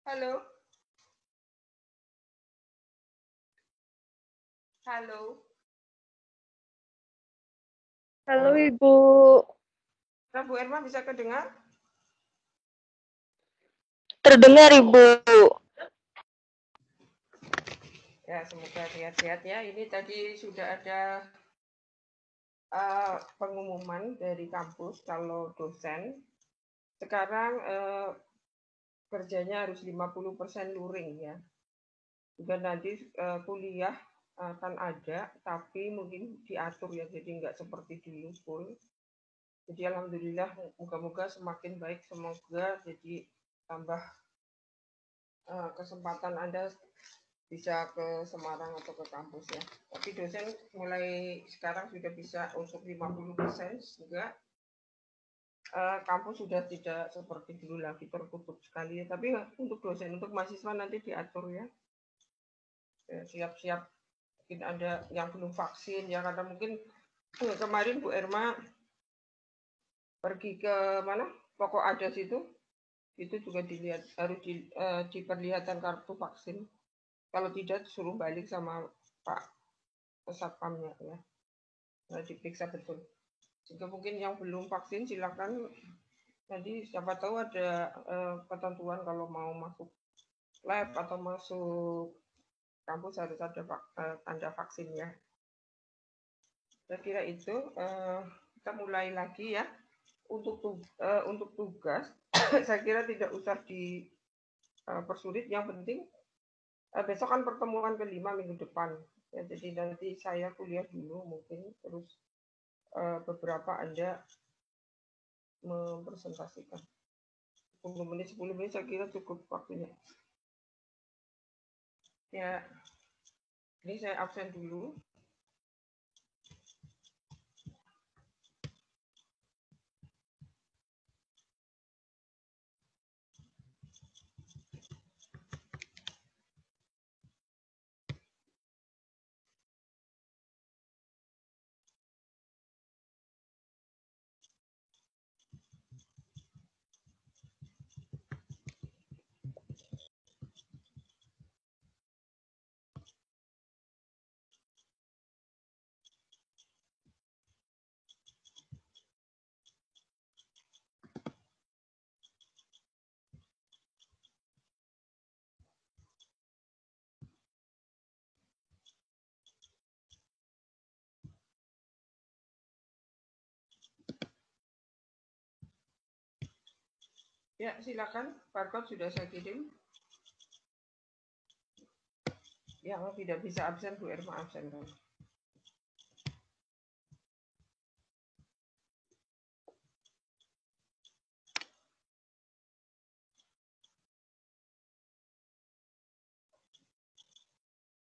Halo. Halo. Halo Ibu. Bu Irma bisa kedengar? Terdengar Ibu. Ya, semoga sehat-sehat ya. Ini tadi sudah ada pengumuman dari kampus kalau dosen sekarang kerjanya harus 50% luring ya. Juga nanti kuliah akan ada, tapi mungkin diatur ya, jadi nggak seperti dulu full. Jadi alhamdulillah, moga-moga semakin baik, semoga jadi tambah kesempatan Anda bisa ke Semarang atau ke kampus ya. Tapi dosen mulai sekarang sudah bisa untuk 50% juga. Kampus sudah tidak seperti dulu lagi tertutup sekali ya. Tapi untuk dosen, untuk mahasiswa nanti diatur ya. Siap-siap mungkin ada yang belum vaksin ya, karena mungkin kemarin Bu Erma pergi ke mana toko Adas itu juga dilihat harus diperlihatkan kartu vaksin. Kalau tidak suruh balik sama Pak Satpamnya ya. Nah, diperiksa betul. Jika mungkin yang belum vaksin silakan, nanti siapa tahu ada ketentuan kalau mau masuk lab atau masuk kampus harus ada tanda vaksin ya. Saya kira itu kita mulai lagi ya. Untuk tugas saya kira tidak usah dipersulit. Yang penting besok kan pertemuan kelima minggu depan. Ya, jadi nanti saya kuliah dulu mungkin, terus beberapa Anda mempresentasikan. 10 menit saya kira cukup waktunya. Ya, ini saya absen dulu. Ya, silakan. Barcode sudah saya kirim. Yang tidak bisa absen, Bu Irma absen kan.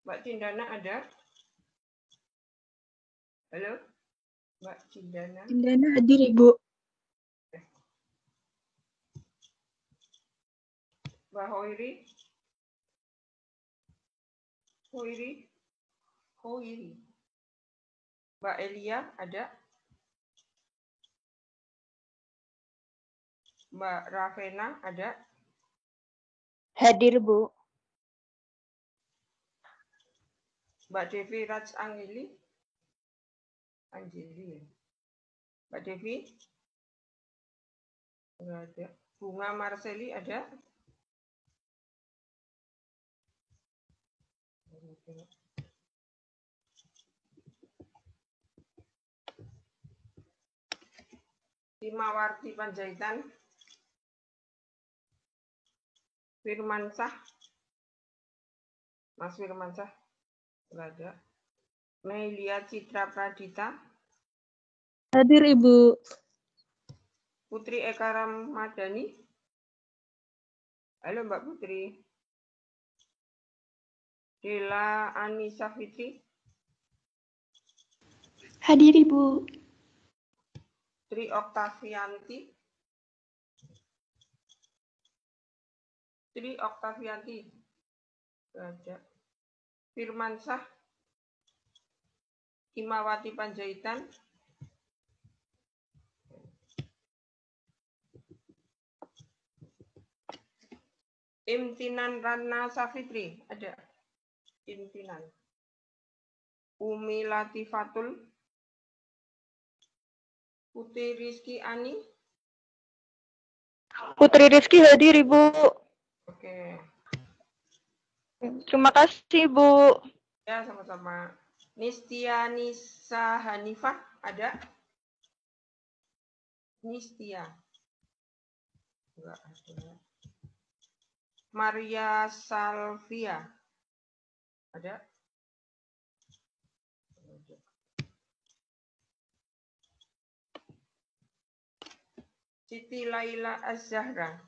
Mbak Cindana ada? Halo? Mbak Cindana? Cindana hadir, Ibu. Mbak Hoiri? Hoiri. Mbak Elia ada? Mbak Ravena ada? Hadir Bu. Mbak Devi Raj Anjeli? Mbak Devi? Enggak ada. Bunga Marseli ada? Himawarti Panjaitan? Firmansyah? Mas Firmansyah? Enggak ada. Melia Citra Pradita? Hadir, Ibu. Putri Eka Ramadhani? Halo Mbak Putri. Dela Anissa Fitri? Hadir, Ibu. Tri Oktavianti? Ada. Firmansyah? Himawati Panjaitan? Imtinan Rana Safitri, ada. Imtinan. Umi Latifatul. Putri Rizky Ani. Putri Rizky hadir, Ibu. Oke. Terima kasih, Ibu. Ya, sama-sama. Nistia Nisa Hanifah, ada? Nistia. Enggak ada. Maria Salvia, ada? Siti Laila Az-Zahra.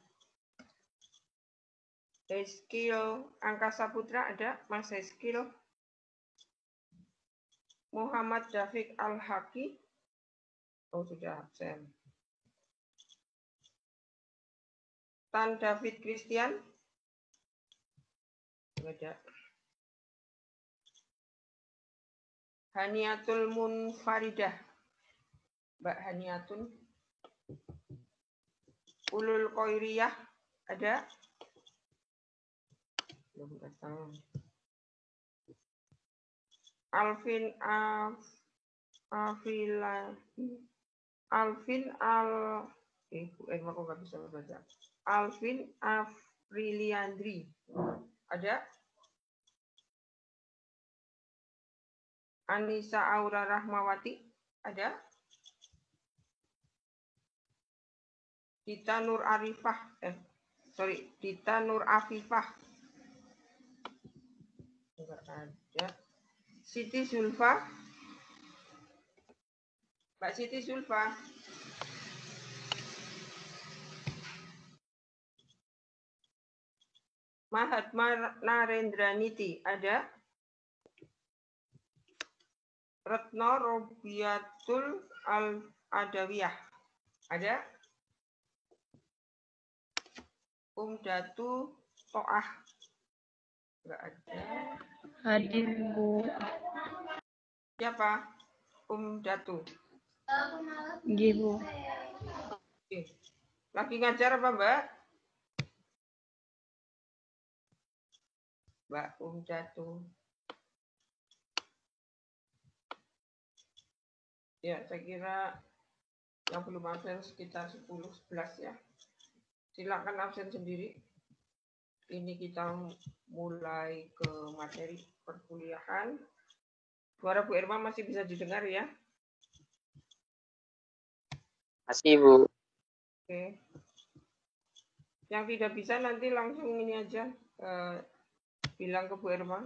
Eskil Angkasa Putra, ada? Mas Eskil. Muhammad Dafiq Al-Haki. Oh, sudah absen. Tan David Christian. Tidak ada. Haniatul Munfaridah. Mbak Haniatun. Ulul Koiriyah, ada? Belum datang. Alvin aku nggak bisa baca. Alvin Afriliandri, ada? Anissa Aura Rahmawati, ada? Dita Nur Afifah, enggak ada. Siti Zulfa, Mbak Siti Zulfa. Mahatma Narendraniti, ada? Retno Robiatul Al-Adawiyah, ada? Datu Toah, enggak ada. Hadir, Ibu. Siapa? Datu. Iya, Bu. Oke. Lagi ngajar apa, Mbak? Mbak Datu. Ya, saya kira yang belum absen sekitar 10-11 ya. Silakan absen sendiri. Ini kita mulai ke materi perkuliahan. Suara Bu Irma masih bisa didengar ya? Masih, Bu. Oke. Yang tidak bisa nanti langsung ini aja bilang ke Bu Irma.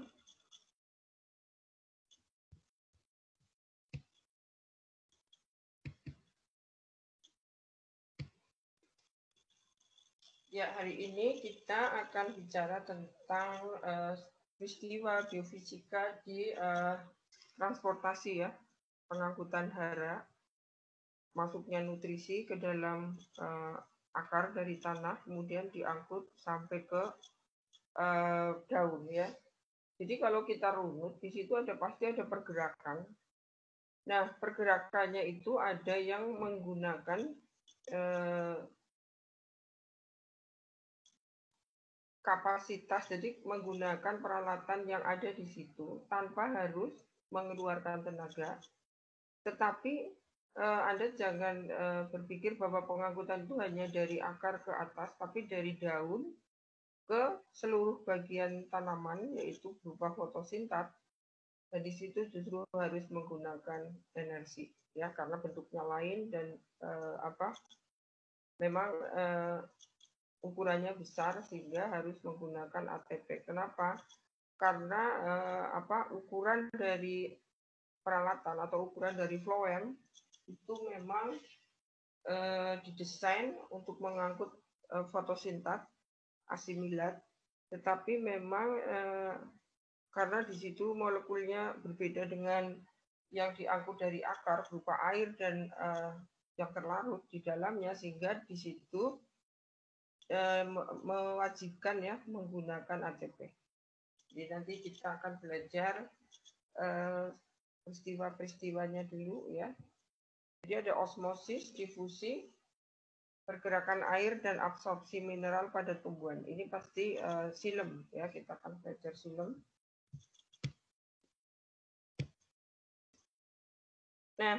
Ya, hari ini kita akan bicara tentang peristiwa geofisika di transportasi ya, pengangkutan hara, masuknya nutrisi ke dalam akar dari tanah, kemudian diangkut sampai ke daun ya. Jadi kalau kita runut, di situ pasti ada pergerakan. Nah, pergerakannya itu ada yang menggunakan kapasitas, jadi menggunakan peralatan yang ada di situ tanpa harus mengeluarkan tenaga. Tetapi Anda jangan berpikir bahwa pengangkutan itu hanya dari akar ke atas, tapi dari daun ke seluruh bagian tanaman, yaitu berupa fotosintat. Dan di situ justru harus menggunakan energi, ya, karena bentuknya lain dan memang ukurannya besar sehingga harus menggunakan ATP. Kenapa? Karena ukuran dari peralatan atau ukuran dari floem itu memang didesain untuk mengangkut fotosintat asimilat, tetapi memang karena di situ molekulnya berbeda dengan yang diangkut dari akar berupa air dan yang terlarut di dalamnya, sehingga di situ mewajibkan ya menggunakan ATP. Jadi nanti kita akan belajar peristiwa-peristiwanya dulu ya. Jadi ada osmosis, difusi, pergerakan air dan absorpsi mineral pada tumbuhan. Ini pasti silem ya, kita akan belajar silem. Nah,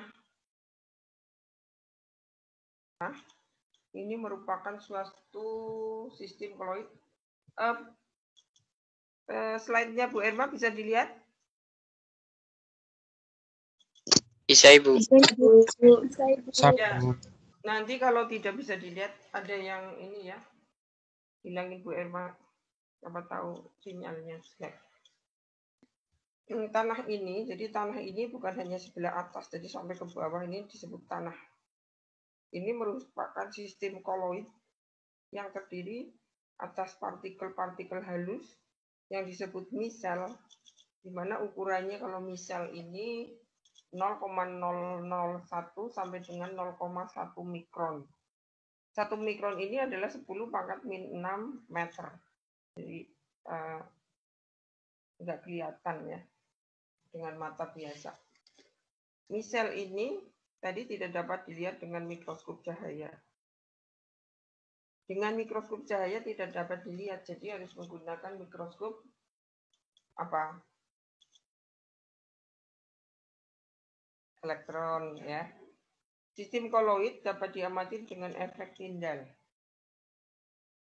ini merupakan suatu sistem koloid. Slide-nya Bu Irma bisa dilihat? Bisa, Ibu. Ya. Nanti kalau tidak bisa dilihat, ada yang ini ya, hilangin Bu Irma, siapa tahu sinyalnya jelek. Tanah ini, jadi tanah ini bukan hanya sebelah atas, jadi sampai ke bawah ini disebut tanah. Ini merupakan sistem koloid yang terdiri atas partikel-partikel halus yang disebut misel, di mana ukurannya kalau misel ini 0,001 sampai dengan 0,1 mikron. 1 mikron ini adalah 10 pangkat min 6 meter. Jadi nggak kelihatan ya dengan mata biasa. Misel ini tadi tidak dapat dilihat dengan mikroskop cahaya. Dengan mikroskop cahaya tidak dapat dilihat, jadi harus menggunakan mikroskop elektron ya. Sistem koloid dapat diamati dengan efek Tyndall.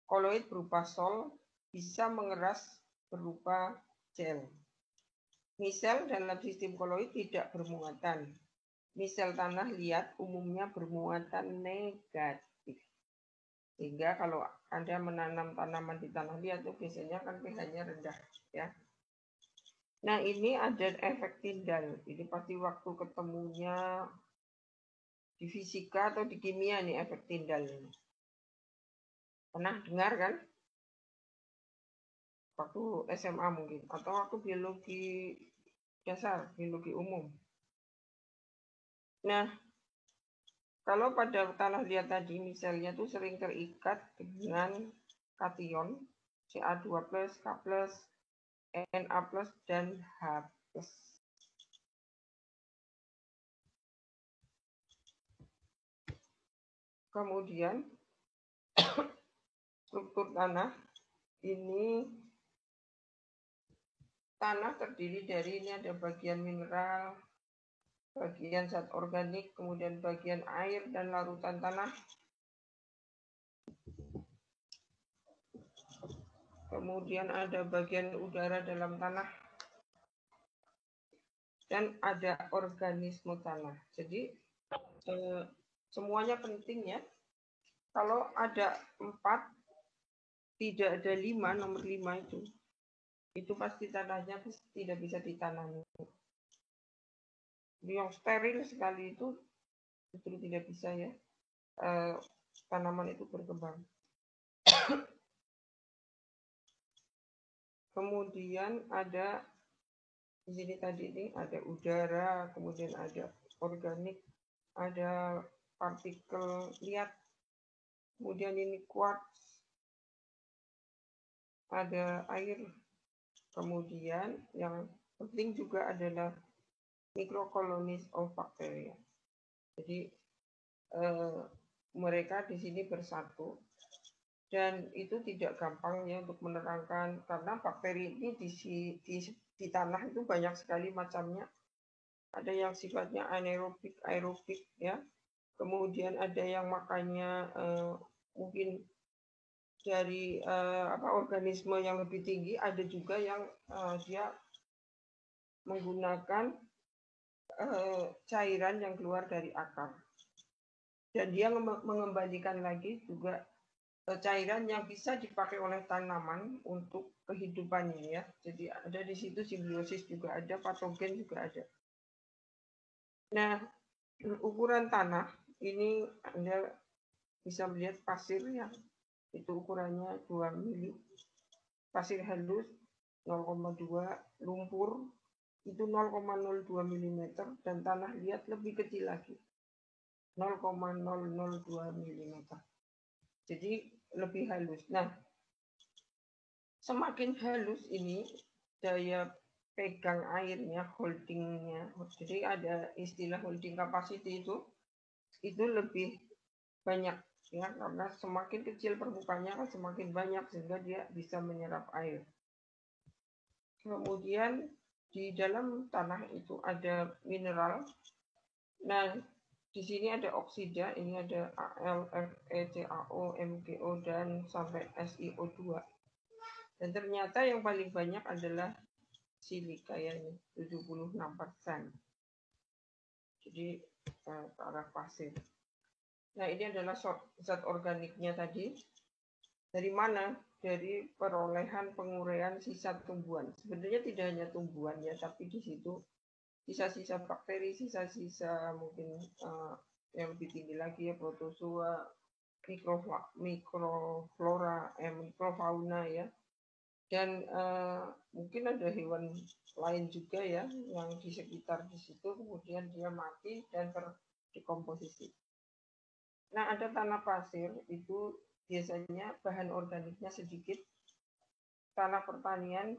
Koloid berupa sol bisa mengeras berupa gel. Misel dalam sistem koloid tidak bermuatan. Misel tanah liat umumnya bermuatan negatif. Sehingga kalau Anda menanam tanaman di tanah liat itu biasanya kan pH-nya rendah ya. Nah, ini ada efek Tyndall. Ini pasti waktu ketemunya di fisika atau di kimia nih efek Tyndall ini. Pernah dengar kan? Waktu SMA mungkin atau waktu biologi dasar, biologi umum. Nah, kalau pada tanah liat tadi misalnya tuh sering terikat dengan kation Ca2+, K+, Na+, dan H+. Kemudian struktur tanah ini, tanah terdiri dari ini ada bagian mineral, bagian zat organik, kemudian bagian air dan larutan tanah. Kemudian ada bagian udara dalam tanah. Dan ada organisme tanah. Jadi semuanya penting ya. Kalau ada 4, tidak ada 5, nomor 5 itu pasti tanahnya tidak bisa ditanami. Yang steril sekali itu justru tidak bisa ya tanaman itu berkembang. Kemudian ada di sini tadi ini ada udara, kemudian ada organik, ada partikel liat, kemudian ini quartz, ada air, kemudian yang penting juga adalah microcolonies of bacteria. Jadi mereka di sini bersatu dan itu tidak gampang ya untuk menerangkan karena bakteri ini di tanah itu banyak sekali macamnya. Ada yang sifatnya anaerobik, aerobik ya. Kemudian ada yang makannya mungkin dari organisme yang lebih tinggi, ada juga yang dia menggunakan cairan yang keluar dari akar. Dan dia mengembalikan lagi juga cairan yang bisa dipakai oleh tanaman untuk kehidupannya ya. Jadi ada di situ simbiosis juga ada, patogen juga ada. Nah, ukuran tanah ini Anda bisa melihat pasir yang itu ukurannya 2 mili. Pasir halus 0,2, lumpur itu 0,02 mm dan tanah liat lebih kecil lagi 0,002 mm. Jadi lebih halus. Nah, semakin halus ini daya pegang airnya, holdingnya. Jadi ada istilah holding capacity itu lebih banyak ya, karena semakin kecil permukaannya kan semakin banyak sehingga dia bisa menyerap air. Kemudian di dalam tanah itu ada mineral. Nah, di sini ada oksida, ini ada Al, Fe, CaO, MgO dan sampai SiO2. Dan ternyata yang paling banyak adalah silika ya, ini 76%. Jadi ke arah pasir. Nah, ini adalah zat organiknya tadi. Dari mana? Dari perolehan penguraian sisa tumbuhan. Sebenarnya tidak hanya tumbuhan ya, tapi di situ sisa-sisa bakteri, sisa-sisa mungkin yang lebih tinggi lagi ya, protozoa, mikroflora, mikrofauna ya. Dan mungkin ada hewan lain juga ya yang di sekitar di situ, kemudian dia mati dan terdekomposisi. Nah, ada tanah pasir itu biasanya bahan organiknya sedikit. Tanah pertanian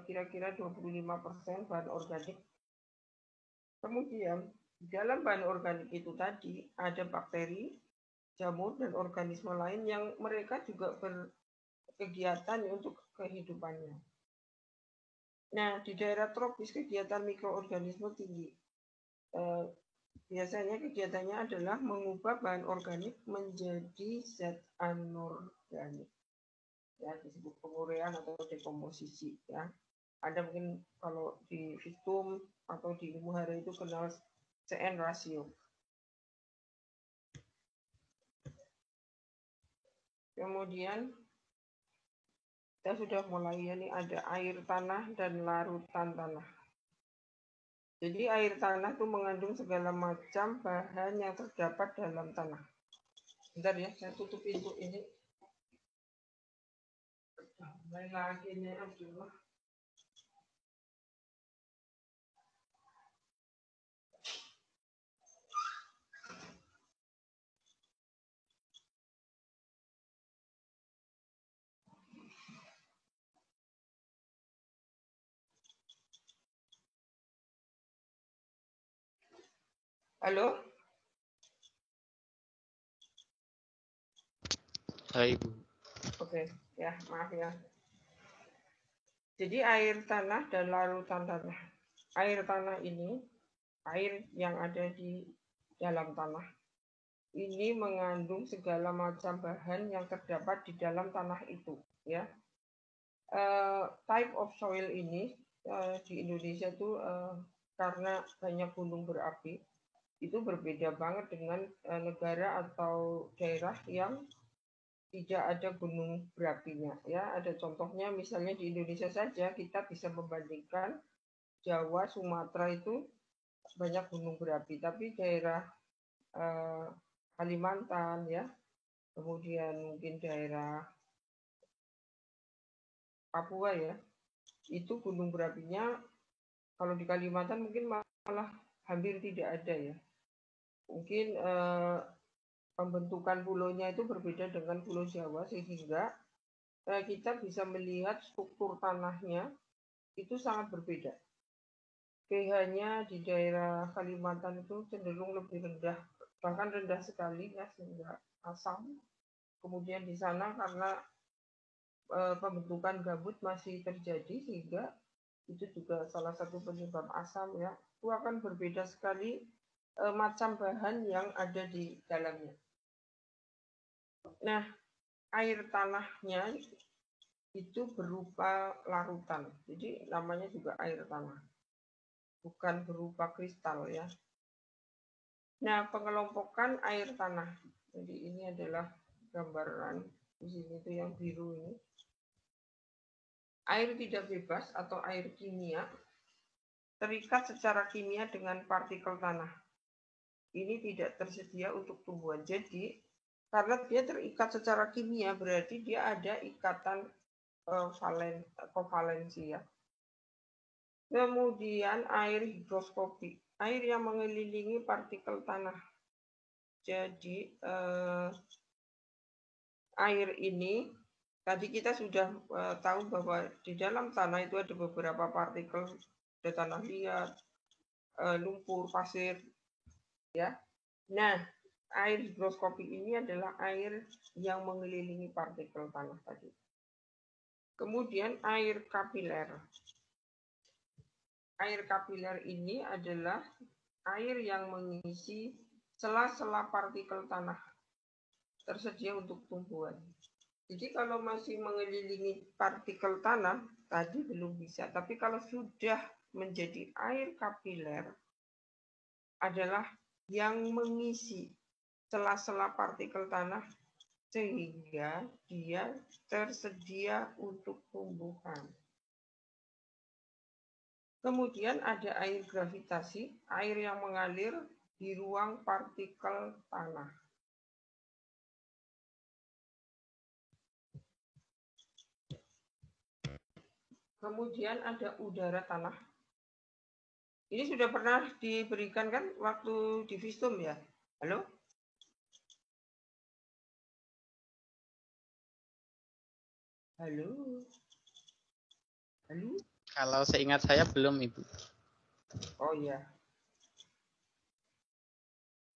kira-kira 25% bahan organik. Kemudian dalam bahan organik itu tadi ada bakteri, jamur, dan organisme lain yang mereka juga berkegiatan untuk kehidupannya. Nah, di daerah tropis kegiatan mikroorganisme tinggi. Biasanya kegiatannya adalah mengubah bahan organik menjadi zat anorganik. Ya, disebut penguraian atau dekomposisi ya. Ada mungkin kalau di Vistum atau di ilmu hara itu kenal CN ratio. Kemudian kita sudah mulai ya, nih ada air tanah dan larutan tanah. Jadi air tanah itu mengandung segala macam bahan yang terdapat dalam tanah. Bentar ya, saya tutup pintu ini. Mulai lagi nih, Abdullah. Halo? Hai Bu. Oke, ya maaf ya. Jadi air tanah dan larutan tanah. Air tanah ini, air yang ada di dalam tanah, ini mengandung segala macam bahan yang terdapat di dalam tanah itu. Ya, type of soil ini di Indonesia tuh karena banyak gunung berapi, itu berbeda banget dengan negara atau daerah yang tidak ada gunung berapinya ya. Ada contohnya misalnya di Indonesia saja kita bisa membandingkan Jawa, Sumatera itu banyak gunung berapi, tapi daerah Kalimantan ya, kemudian mungkin daerah Papua ya, itu gunung berapinya kalau di Kalimantan mungkin malah hampir tidak ada ya. Mungkin pembentukan pulaunya itu berbeda dengan Pulau Jawa sehingga kita bisa melihat struktur tanahnya itu sangat berbeda. pH-nya di daerah Kalimantan itu cenderung lebih rendah, bahkan rendah sekali ya, sehingga asam. Kemudian di sana karena pembentukan gambut masih terjadi sehingga itu juga salah satu penyebab asam ya. Itu akan berbeda sekali macam bahan yang ada di dalamnya. Nah, air tanahnya itu berupa larutan. Jadi namanya juga air tanah. Bukan berupa kristal ya. Nah, pengelompokan air tanah. Jadi ini adalah gambaran di sini itu yang biru ini. Air tidak bebas atau air kimia terikat secara kimia dengan partikel tanah. Ini tidak tersedia untuk tumbuhan. Jadi, karena dia terikat secara kimia, berarti dia ada ikatan kovalensi ya. Kemudian air higroskopik, air yang mengelilingi partikel tanah. Jadi, air ini, tadi kita sudah tahu bahwa di dalam tanah itu ada beberapa partikel, ada tanah liat, lumpur, pasir, ya. Nah, air higroskopik ini adalah air yang mengelilingi partikel tanah tadi. Kemudian air kapiler. Air kapiler ini adalah air yang mengisi sela-sela partikel tanah tersedia untuk tumbuhan. Jadi kalau masih mengelilingi partikel tanah, tadi belum bisa. Tapi kalau sudah menjadi air kapiler, adalah yang mengisi sela-sela partikel tanah sehingga dia tersedia untuk tumbuhan. Kemudian ada air gravitasi, air yang mengalir di ruang partikel tanah. Kemudian ada udara tanah. Ini sudah pernah diberikan kan waktu di Visum ya? Halo? Halo? Halo? Kalau seingat saya belum, Ibu. Oh iya.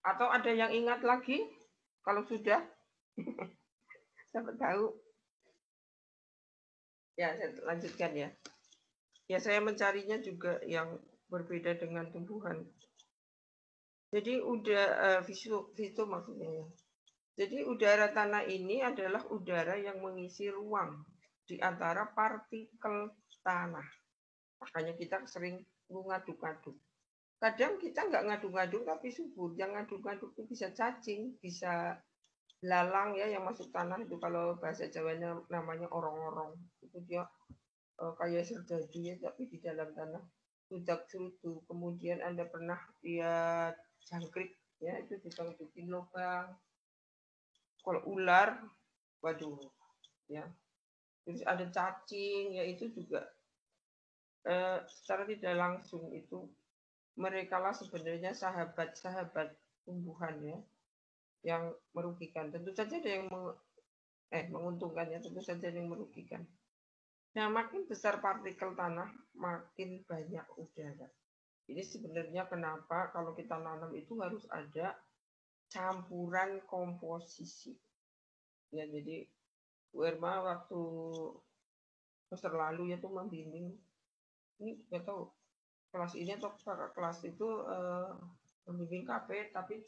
Atau ada yang ingat lagi? Kalau sudah? Siapa tahu. Ya, saya lanjutkan ya. Ya, saya mencarinya juga yang berbeda dengan tumbuhan. Jadi Visum maksudnya ya. Jadi udara tanah ini adalah udara yang mengisi ruang di antara partikel tanah. Makanya kita sering ngaduk-ngaduk. Kadang kita nggak ngaduk-ngaduk tapi subur. Yang ngaduk-ngaduk itu bisa cacing, bisa lalang ya yang masuk tanah itu kalau bahasa Jawanya namanya orong-orong. Itu dia kayak serdadu ya tapi di dalam tanah. Sudak serutu. Kemudian Anda pernah lihat jangkrik ya itu dimasukin lubang. Kalau ular, waduh ya. Terus ada cacing ya itu juga secara tidak langsung itu mereka lah sebenarnya sahabat-sahabat tumbuhan ya yang merugikan. Tentu saja ada yang menguntungkan ya, tentu saja ada yang merugikan. Nah, makin besar partikel tanah, makin banyak udara. Ini sebenarnya kenapa kalau kita nanam itu harus ada campuran komposisi. Ya, jadi Bu Irma waktu semester lalu ya tuh membimbing. Ini nggak tahu kelas ini atau kelas itu membimbing KP, tapi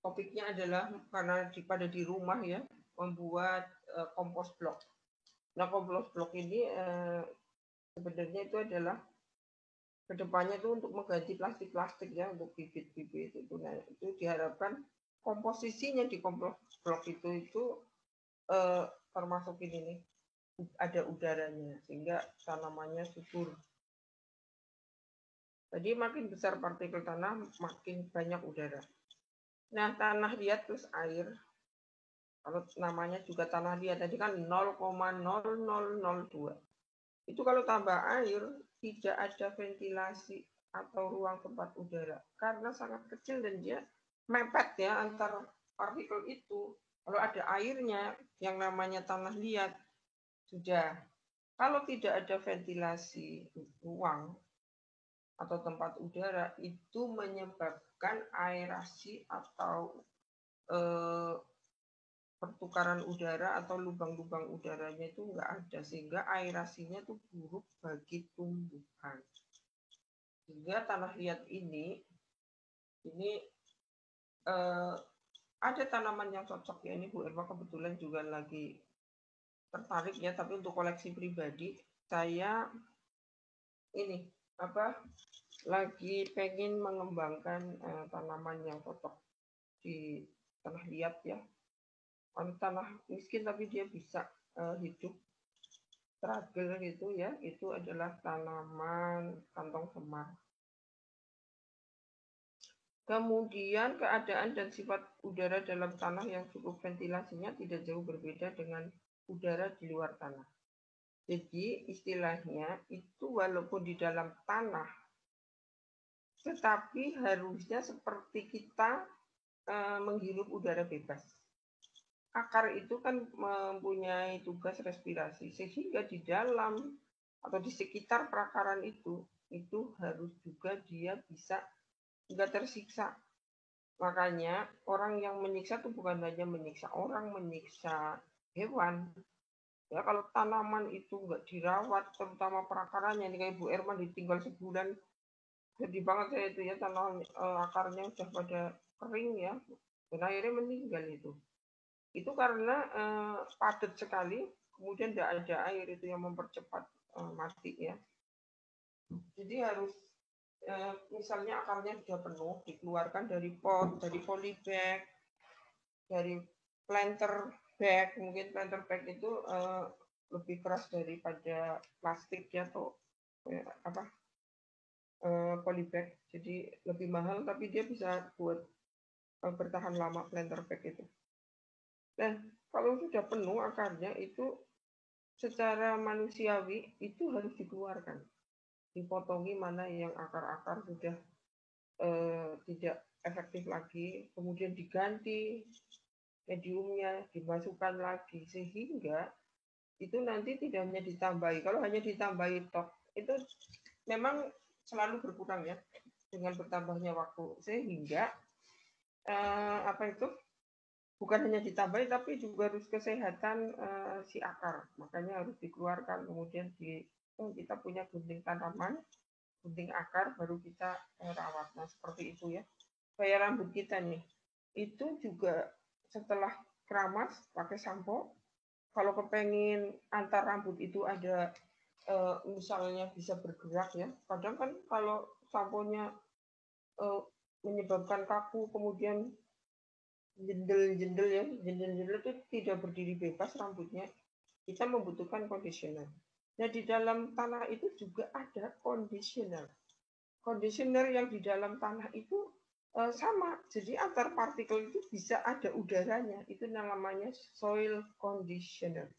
topiknya adalah karena pada di rumah ya membuat kompos blok. Nah kompos blok ini sebenarnya itu adalah kedepannya itu untuk mengganti plastik-plastik ya untuk bibit-bibit itu. Nah itu diharapkan komposisinya di kompos blok itu termasuk ini nih ada udaranya sehingga tanamannya subur. Jadi makin besar partikel tanah makin banyak udara. Nah tanah liat plus air. Kalau namanya juga tanah liat tadi kan 0,0002. Itu kalau tambah air tidak ada ventilasi atau ruang tempat udara karena sangat kecil dan dia mepet ya antar partikel itu. Kalau ada airnya yang namanya tanah liat sudah. Kalau tidak ada ventilasi ruang atau tempat udara itu menyebabkan aerasi atau pertukaran udara atau lubang-lubang udaranya itu enggak ada sehingga aerasinya itu buruk bagi tumbuhan. Sehingga tanah liat ini ada tanaman yang cocok ya. Ini Bu Irma kebetulan juga lagi tertarik ya, tapi untuk koleksi pribadi saya ini lagi pengen mengembangkan tanaman yang cocok di tanah liat ya. Tanah miskin tapi dia bisa hidup struggle gitu ya, itu adalah tanaman kantong semar. Kemudian keadaan dan sifat udara dalam tanah yang cukup ventilasinya tidak jauh berbeda dengan udara di luar tanah. Jadi istilahnya itu walaupun di dalam tanah, tetapi harusnya seperti kita menghirup udara bebas. Akar itu kan mempunyai tugas respirasi, sehingga di dalam atau di sekitar perakaran itu harus juga dia bisa nggak tersiksa. Makanya orang yang menyiksa itu bukan hanya menyiksa orang, menyiksa hewan. Ya kalau tanaman itu nggak dirawat, terutama perakarannya, ini kayak Bu Erma ditinggal sebulan, sedih banget saya itu ya, tanaman akarnya udah pada kering ya, dan akhirnya meninggal itu. Itu karena padat sekali, kemudian tidak ada air itu yang mempercepat mati ya. Jadi harus misalnya akarnya sudah penuh, dikeluarkan dari pot, dari polybag, dari planter bag. Mungkin planter bag itu lebih keras daripada plastik ya, atau polybag. Jadi lebih mahal, tapi dia bisa buat bertahan lama planter bag itu. Nah, kalau sudah penuh akarnya itu secara manusiawi itu harus dikeluarkan, dipotongi mana yang akar-akar sudah tidak efektif lagi, kemudian diganti mediumnya, dimasukkan lagi, sehingga itu nanti tidak hanya ditambahi. Kalau hanya ditambahi tok, itu memang selalu berkurang ya dengan bertambahnya waktu, sehingga apa itu bukan hanya ditambahi tapi juga harus kesehatan si akar, makanya harus dikeluarkan, kemudian kita punya gunting tanaman, gunting akar, baru kita rawat. Nah seperti itu ya. Kayak rambut kita nih, itu juga setelah keramas pakai sampo, kalau kepengen antar rambut itu ada misalnya bisa bergerak ya, kadang kan kalau samponya menyebabkan kaku, kemudian jendel-jendel ya, jendel-jendel itu tidak berdiri bebas rambutnya, kita membutuhkan conditioner. Nah di dalam tanah itu juga ada conditioner. Conditioner yang di dalam tanah itu sama, jadi antar partikel itu bisa ada udaranya, itu namanya soil conditioner.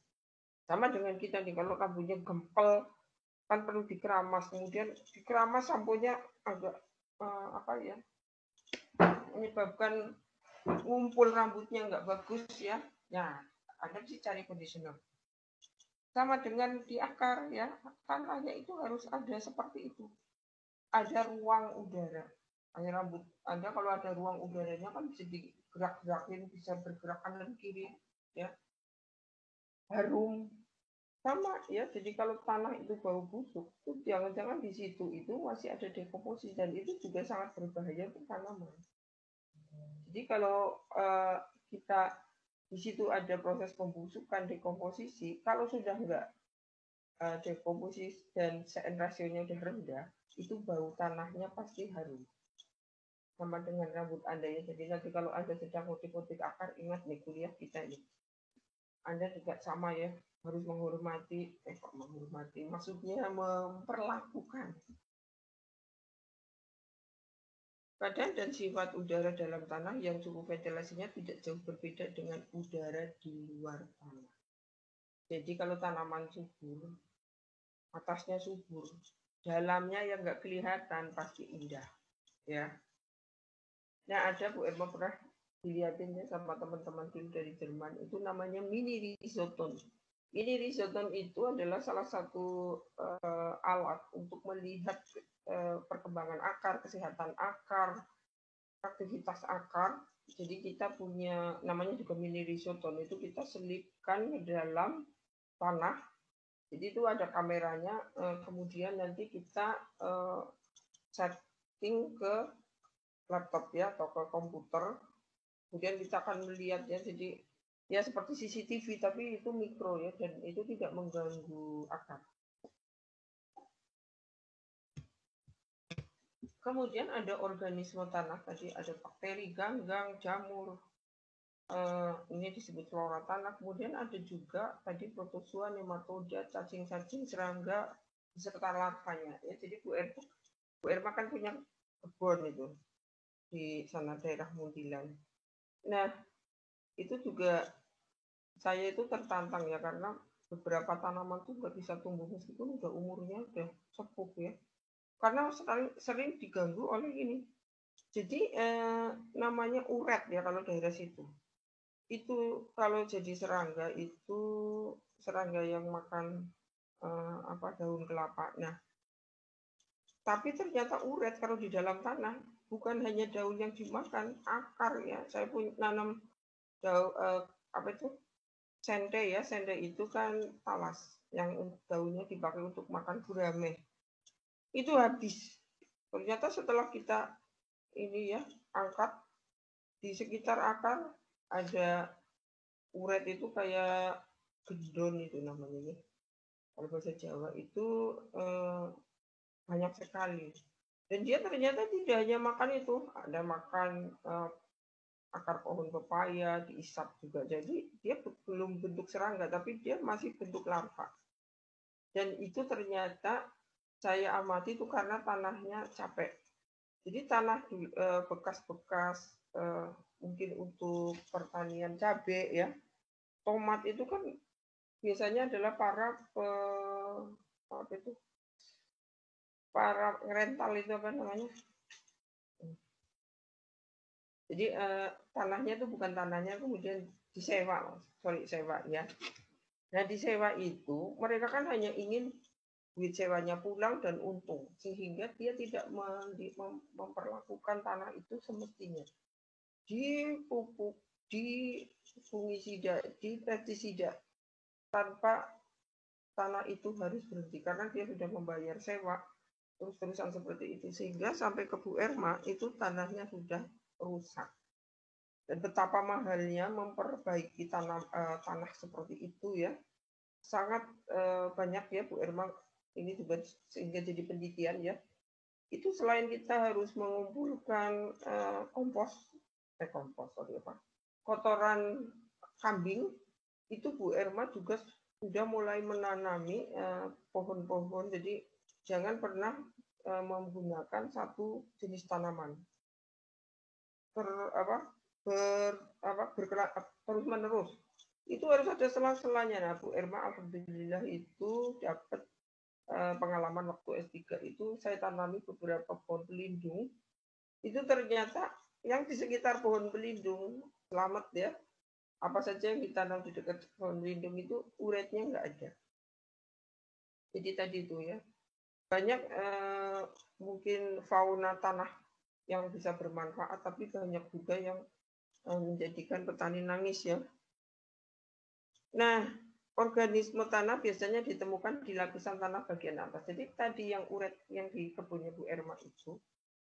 Sama dengan kita nih, kalau rambutnya gempel kan perlu dikeramas, kemudian dikeramas samponya agak apa ya, menyebabkan ngumpul rambutnya nggak bagus ya. Nah, Anda bisa cari conditioner. Sama dengan di akar ya, tanahnya itu harus ada seperti itu. Ada ruang udara. Hanya rambut Anda kalau ada ruang udaranya kan bisa digerak-gerakin, bisa bergerak kanan kiri ya. Harum sama ya. Jadi kalau tanah itu bau busuk, itu jangan-jangan di situ itu masih ada dekomposisi, dan itu juga sangat berbahaya untuk tanaman. Jadi kalau kita di situ ada proses pembusukan, dekomposisi, kalau sudah enggak dekomposisi dan CN rasionya udah rendah, itu bau tanahnya pasti harum. Sama dengan rambut Anda ya. Jadi nanti kalau Anda sedang motif-motif akar, ingat nih kuliah kita ini. Anda juga sama ya, harus menghormati, maksudnya memperlakukan badan dan sifat udara dalam tanah yang suhu ventilasinya tidak jauh berbeda dengan udara di luar tanah. Jadi kalau tanaman subur, atasnya subur, dalamnya yang nggak kelihatan pasti indah, ya. Nah ada Bu Erma pernah dilihatin ya sama teman-teman tim dari Jerman, itu namanya mini rhizoton. Mini rhizoton itu adalah salah satu alat untuk melihat perkembangan akar, kesehatan akar, aktivitas akar. Jadi kita punya namanya juga mini rhizoton, itu kita selipkan ke dalam tanah. Jadi itu ada kameranya, kemudian nanti kita setting ke laptop ya atau ke komputer, kemudian kita akan melihat ya, jadi ya seperti CCTV tapi itu mikro ya, dan itu tidak mengganggu akar. Kemudian ada organisme tanah, tadi ada bakteri, ganggang, jamur, ini disebut flora tanah. Kemudian ada juga tadi protozoa, nematoda, cacing-cacing, serangga, beserta larvanya ya. Jadi Bu Erma kan punya kebun itu di sana daerah Muntilan. Nah, itu juga saya itu tertantang ya, karena beberapa tanaman tuh nggak bisa tumbuh meskipun udah umurnya udah sepuh ya, karena sering diganggu oleh ini. Jadi namanya uret ya kalau daerah situ. Itu kalau jadi serangga itu serangga yang makan daun kelapa. Nah, Tapi ternyata uret kalau di dalam tanah bukan hanya daun yang dimakan, akarnya. Saya pun nanam daun apa itu? Sende ya, sende itu kan talas yang daunnya dipakai untuk makan gurame. Itu habis. Ternyata setelah kita ini ya angkat di sekitar akar ada uret itu kayak gendon itu namanya ya. Kalau bahasa Jawa itu banyak sekali. Dan dia ternyata tidak hanya makan itu, ada makan akar pohon pepaya, diisap juga. Jadi dia belum bentuk serangga, tapi dia masih bentuk larva. Dan itu ternyata saya amati itu karena tanahnya capek. Jadi tanah bekas-bekas mungkin untuk pertanian cabai ya, tomat itu kan biasanya adalah para rental itu apa namanya? Jadi tanahnya itu bukan tanahnya, kemudian disewa, sewa ya. Nah disewa itu mereka kan hanya ingin duit sewanya pulang dan untung, sehingga dia tidak memperlakukan tanah itu semestinya. Dipupuk, fungisida, pestisida tanpa tanah itu harus berhenti karena dia sudah membayar sewa terus-terusan seperti itu, sehingga sampai ke Bu Erma itu tanahnya sudah rusak. Dan betapa mahalnya memperbaiki tanah seperti itu ya, sangat banyak ya Bu Erma ini juga sehingga jadi penelitian ya. Itu selain kita harus mengumpulkan kotoran kambing, itu Bu Erma juga sudah mulai menanami pohon-pohon. Jadi jangan pernah menggunakan satu jenis tanaman terus menerus. Itu harus ada selang-selangnya. Nah, Bu Erma alhamdulillah itu dapat pengalaman waktu S3 itu saya tanami beberapa pohon pelindung. Itu ternyata yang di sekitar pohon pelindung selamat ya. Apa saja yang ditanam di dekat pohon pelindung itu uretnya nggak ada. Jadi tadi itu ya. Banyak mungkin fauna tanah yang bisa bermanfaat, tapi banyak juga yang menjadikan petani nangis ya. Nah, organisme tanah biasanya ditemukan di lapisan tanah bagian atas. Jadi tadi yang uret yang di kebunnya Bu Erma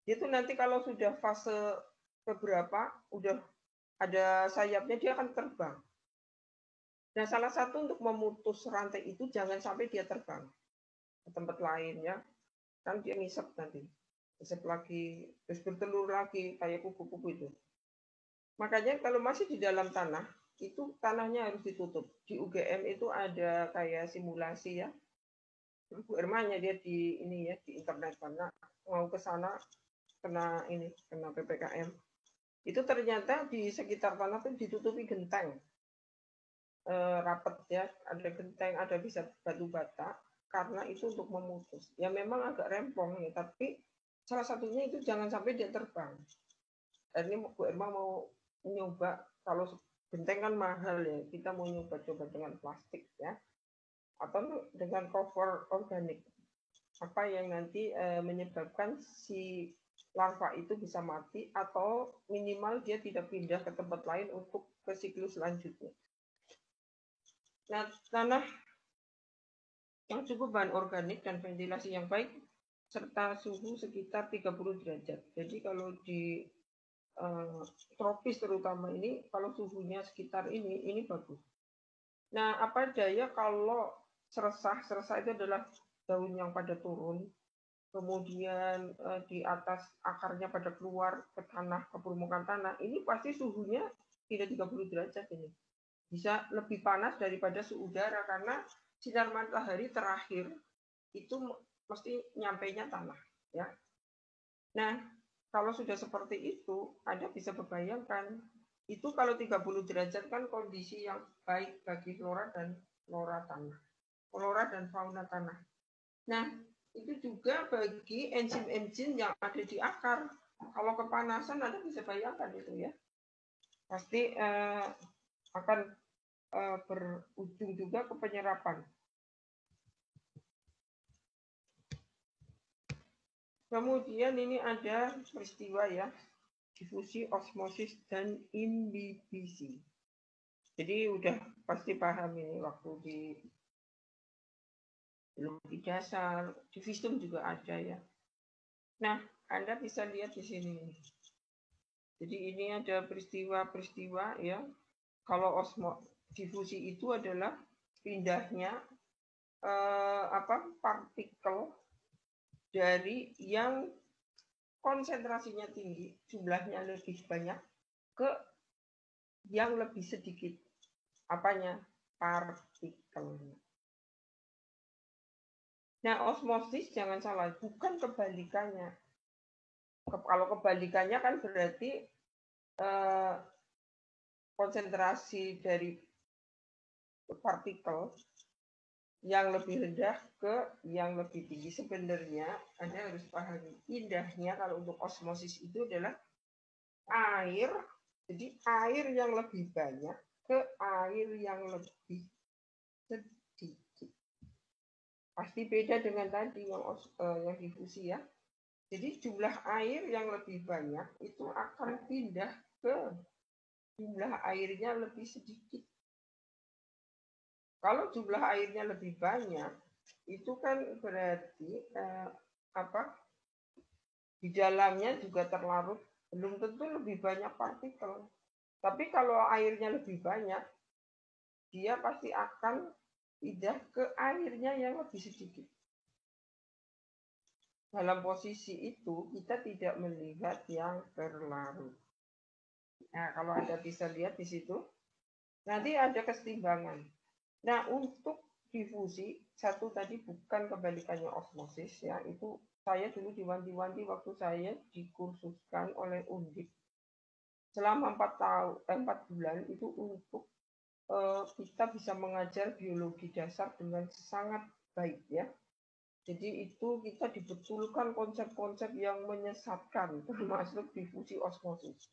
itu nanti kalau sudah fase beberapa, udah ada sayapnya, dia akan terbang. Nah, salah satu untuk memutus rantai itu jangan sampai dia terbang ke tempat lain ya. Kan dia ngisep nanti. Ngisep lagi, terus bertelur lagi kayak kupu-kupu itu. Makanya kalau masih di dalam tanah, itu tanahnya harus ditutup. Di UGM itu ada kayak simulasi ya. Bu Ermanya dia di ini ya di internet karena mau ke sana kena PPKM. Itu ternyata di sekitar tanah itu ditutupi genteng. Rapat ya, ada genteng, ada bisa batu bata karena itu untuk memutus. Ya memang agak rempong ya, tapi salah satunya itu jangan sampai dia terbang. Dan ini Bu Erma mau nyoba, kalau genteng kan mahal ya, kita mau coba dengan plastik ya, atau dengan cover organik, apa yang nanti menyebabkan si larva itu bisa mati atau minimal dia tidak pindah ke tempat lain untuk ke siklus selanjutnya. Nah, tanah yang cukup bahan organik dan ventilasi yang baik serta suhu sekitar 30 derajat. Jadi kalau di tropis terutama ini kalau suhunya sekitar ini bagus. Nah, apa daya kalau seresah itu adalah daun yang pada turun, kemudian di atas akarnya pada keluar ke tanah, ke permukaan tanah, ini pasti suhunya tidak 30 derajat ini. Bisa lebih panas daripada suhu udara karena sinar matahari terakhir itu mesti nyampainya tanah, ya. Nah, kalau sudah seperti itu, Anda bisa membayangkan, itu kalau 30 derajat kan kondisi yang baik bagi flora dan fauna tanah. Nah, itu juga bagi enzim-enzim yang ada di akar. Kalau kepanasan, Anda bisa bayangkan itu ya. Pasti akan berujung juga ke penyerapan. Kemudian ini ada peristiwa ya, difusi, osmosis, dan imbibisi. Jadi udah pasti paham ini waktu di biologi dasar, di FISIM juga ada ya. Nah, Anda bisa lihat di sini. Jadi ini ada peristiwa-peristiwa ya. Kalau difusi itu adalah pindahnya partikel dari yang konsentrasinya tinggi, jumlahnya lebih banyak, ke yang lebih sedikit. Apanya? Partikelnya. Nah, osmosis jangan salah, bukan kebalikannya. Kalau kebalikannya kan berarti konsentrasi dari partikel yang lebih rendah ke yang lebih tinggi. Sebenarnya Anda harus pahami, indahnya kalau untuk osmosis itu adalah air, jadi air yang lebih banyak ke air yang lebih sedikit. Pasti beda dengan tadi yang difusi ya. Jadi jumlah air yang lebih banyak itu akan pindah ke jumlah airnya lebih sedikit. Kalau jumlah airnya lebih banyak, itu kan berarti di dalamnya juga terlarut, belum tentu lebih banyak partikel. Tapi kalau airnya lebih banyak, dia pasti akan pindah ke airnya yang lebih sedikit. Dalam posisi itu, kita tidak melihat yang terlarut. Nah, kalau Anda bisa lihat di situ, nanti ada kesetimbangan. Nah, untuk difusi, satu tadi bukan kebalikannya osmosis, ya, itu saya dulu diwanti-wanti waktu saya dikursuskan oleh Undip. Selama 4 bulan itu untuk kita bisa mengajar biologi dasar dengan sangat baik, ya. Jadi itu kita dibetulkan konsep-konsep yang menyesatkan, termasuk difusi osmosis.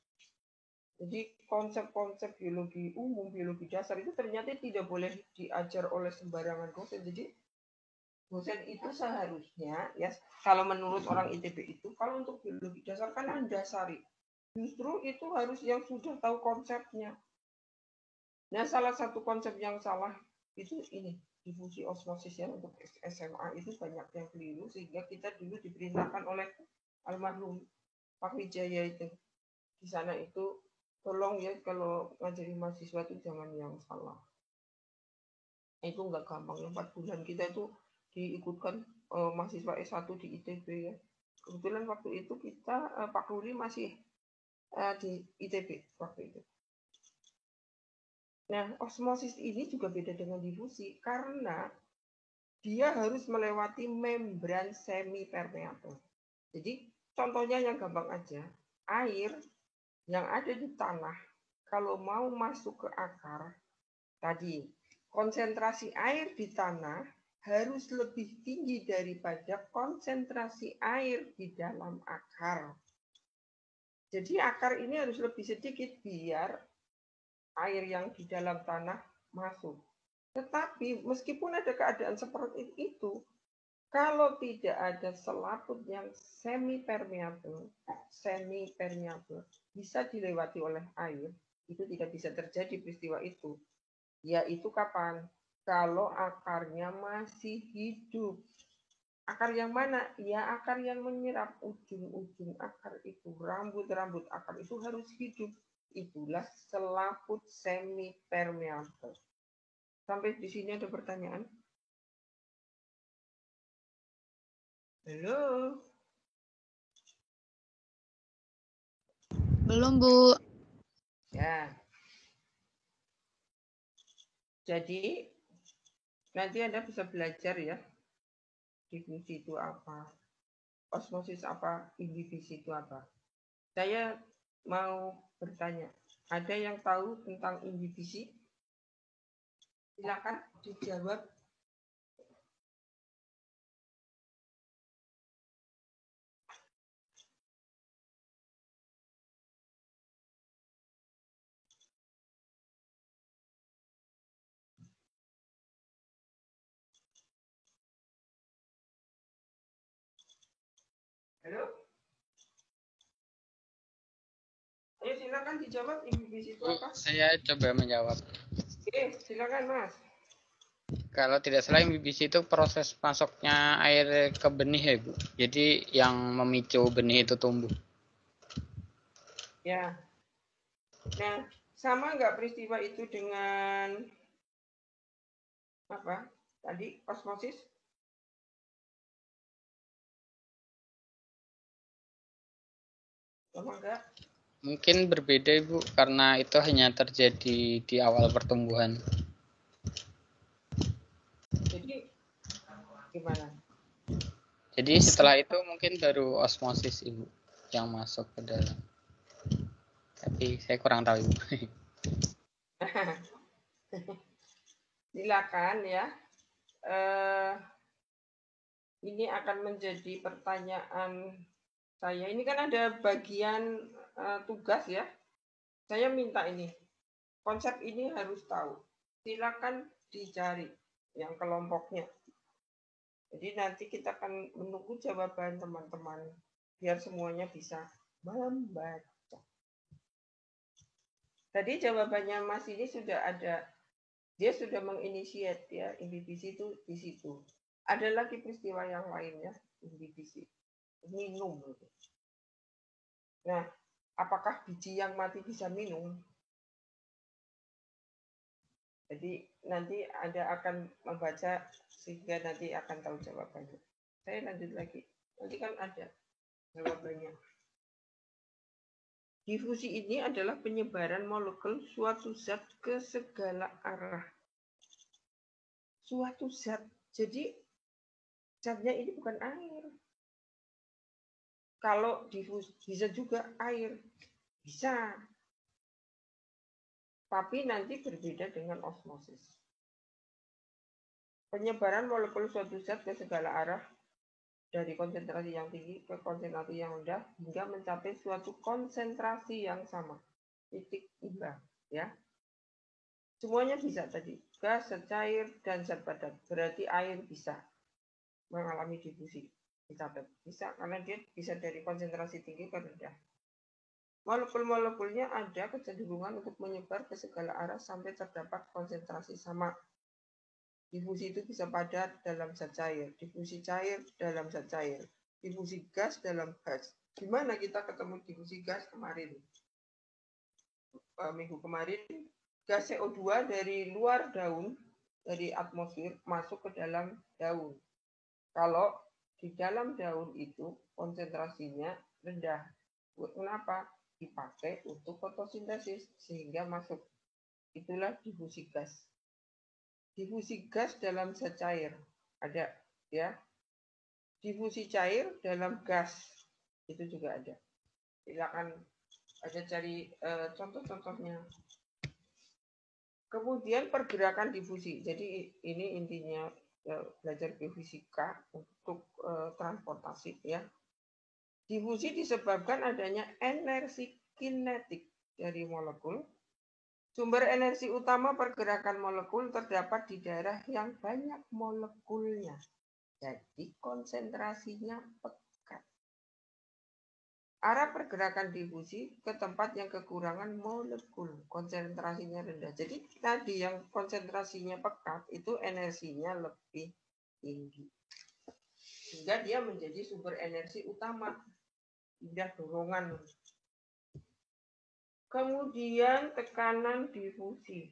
Jadi konsep-konsep biologi umum, biologi dasar itu ternyata tidak boleh diajar oleh sembarangan dosen. Jadi dosen itu seharusnya, ya kalau menurut orang ITB itu, kalau untuk biologi dasar kan mendasari. Justru itu harus yang sudah tahu konsepnya. Nah, salah satu konsep yang salah itu ini, difusi osmosis ya, untuk SMA itu banyak yang keliru, sehingga kita dulu diperintahkan oleh almarhum Pak Wijaya itu. Di sana itu tolong ya kalau ngajari mahasiswa itu jangan yang salah. Itu nggak gampang ya, 4 bulan kita itu diikutkan mahasiswa S1 di ITB ya. Kebetulan waktu itu kita Pak Ruli masih di ITB waktu itu. Nah, osmosis ini juga beda dengan difusi karena dia harus melewati membran semi-permeabel. Jadi, contohnya yang gampang aja, air yang ada di tanah, kalau mau masuk ke akar, tadi, konsentrasi air di tanah harus lebih tinggi daripada konsentrasi air di dalam akar. Jadi akar ini harus lebih sedikit biar air yang di dalam tanah masuk. Tetapi meskipun ada keadaan seperti itu, kalau tidak ada selaput yang semi-permeabel bisa dilewati oleh air, itu tidak bisa terjadi peristiwa itu. Yaitu kapan? Kalau akarnya masih hidup. Akar yang mana? Ya akar yang menyerap, ujung-ujung akar itu, rambut-rambut akar itu harus hidup. Itulah selaput semi-permeabel. Sampai di sini ada pertanyaan? Halo? Belum, Bu. Ya. Jadi, nanti Anda bisa belajar ya. Difusi itu apa? Osmosis apa? Imbibisi itu apa? Saya mau bertanya. Ada yang tahu tentang imbibisi? Silakan dijawab. Halo? Ayo silakan dijawab Ibu Bisi itu apa? Saya coba menjawab. Oke, silakan Mas. Kalau tidak salah yang BBC itu proses masuknya air ke benih ya Bu. Jadi yang memicu benih itu tumbuh. Ya. Nah, sama nggak peristiwa itu dengan apa? Tadi osmosis? Sama nggak? Mungkin berbeda Ibu karena itu hanya terjadi di awal pertumbuhan. Jadi gimana? Jadi setelah itu mungkin baru osmosis Ibu yang masuk ke dalam. Tapi saya kurang tahu Ibu. Silakan ya. Ini akan menjadi pertanyaan saya. Ini kan ada bagian tugas ya. Saya minta ini. Konsep ini harus tahu. Silakan dicari yang kelompoknya. Jadi nanti kita akan menunggu jawaban teman-teman biar semuanya bisa membaca. Tadi jawabannya Mas ini sudah ada. Dia sudah menginisiat ya, inhibisi itu di situ. Ada lagi peristiwa yang lainnya, inhibisi. Minum. Nah, apakah biji yang mati bisa minum? Jadi nanti Anda akan membaca sehingga nanti akan tahu jawabannya. Saya lanjut lagi. Nanti kan ada jawabannya. Difusi ini adalah penyebaran molekul suatu zat ke segala arah. Suatu zat. Jadi zatnya ini bukan air. Kalau difus bisa juga air. Bisa. Tapi nanti berbeda dengan osmosis. Penyebaran molekul suatu zat ke segala arah dari konsentrasi yang tinggi ke konsentrasi yang rendah hingga mencapai suatu konsentrasi yang sama. Titik imbang, ya. Semuanya bisa tadi. Gas, zat cair, dan zat padat. Berarti air bisa mengalami difusi. Bisa karena dia bisa dari konsentrasi tinggi ke rendah. Molekul-molekulnya ada kecenderungan untuk menyebar ke segala arah sampai terdapat konsentrasi sama. Difusi itu bisa padat dalam zat cair, difusi cair dalam zat cair, difusi gas dalam gas. Gimana kita ketemu difusi gas kemarin? Minggu kemarin, gas CO2 dari luar daun, dari atmosfer, masuk ke dalam daun. Kalau di dalam daun itu konsentrasinya rendah. Kenapa? Dipakai untuk fotosintesis sehingga masuk. Itulah difusi gas. Difusi gas dalam zat cair ada, ya. Difusi cair dalam gas itu juga ada. Silakan ada cari contoh-contohnya. Kemudian pergerakan difusi. Jadi ini intinya belajar biofisika untuk transportasi, ya. Difusi disebabkan adanya energi kinetik dari molekul. Sumber energi utama pergerakan molekul terdapat di daerah yang banyak molekulnya. Jadi konsentrasinya pekat. Arah pergerakan difusi ke tempat yang kekurangan molekul. Konsentrasinya rendah. Jadi tadi yang konsentrasinya pekat itu energinya lebih tinggi. Sehingga dia menjadi sumber energi utama. Pindah dorongan. Kemudian tekanan difusi.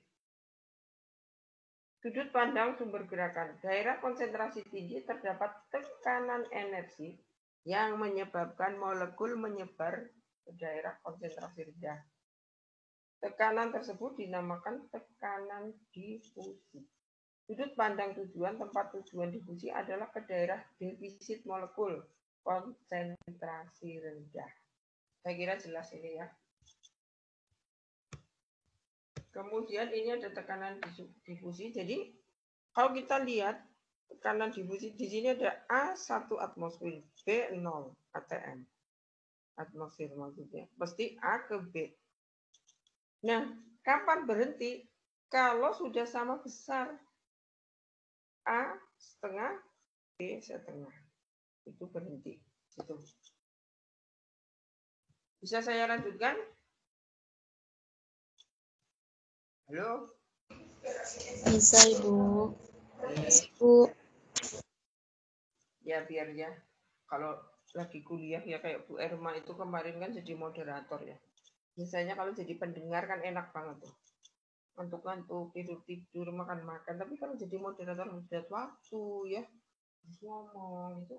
Sudut pandang sumber gerakan. Daerah konsentrasi tinggi terdapat tekanan energi yang menyebabkan molekul menyebar ke daerah konsentrasi rendah. Tekanan tersebut dinamakan tekanan difusi. Sudut pandang tujuan tempat tujuan difusi adalah ke daerah defisit molekul konsentrasi rendah. Saya kira jelas ini ya. Kemudian ini ada tekanan difusi. Jadi kalau kita lihat tekanan difusi di sini ada A1 atmosfer, B0 atm. Atmosfer maksudnya. Pasti A ke B. Nah, kapan berhenti? Kalau sudah sama besar. A setengah, B setengah. Itu berhenti. Itu. Bisa saya lanjutkan? Halo? Bisa, Ibu. Bu. Ya biar ya. Kalau lagi kuliah ya kayak Bu Erma itu kemarin kan jadi moderator ya. Biasanya kalau jadi pendengar kan enak banget tuh. Ngantuk-ngantuk, tidur-tidur, makan-makan. Tapi kalau jadi moderator lihat waktu ya. Harus ngomong itu.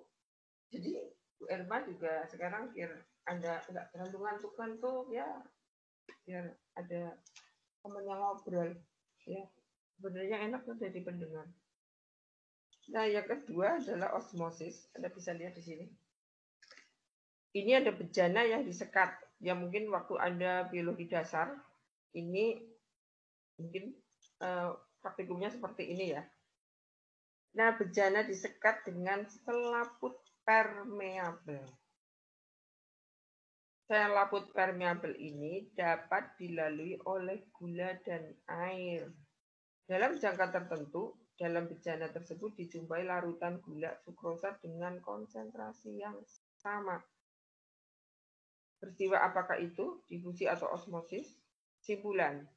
Jadi Bu Erma juga sekarang biar Anda nggak terlalu ngantuk-ngantuk ya. Biar ada teman yang ngobrol ya. Sebenarnya enak tuh jadi pendengar. Nah, yang kedua adalah osmosis. Anda bisa lihat di sini. Ini ada bejana yang disekat. Ya mungkin waktu Anda biologi dasar, ini mungkin praktikumnya seperti ini ya. Nah, bejana disekat dengan selaput permeabel. Selaput permeabel ini dapat dilalui oleh gula dan air. Dalam jangka tertentu, dalam bejana tersebut dijumpai larutan gula sukrosa dengan konsentrasi yang sama. Peristiwa apakah itu? Difusi atau osmosis? Simpulan.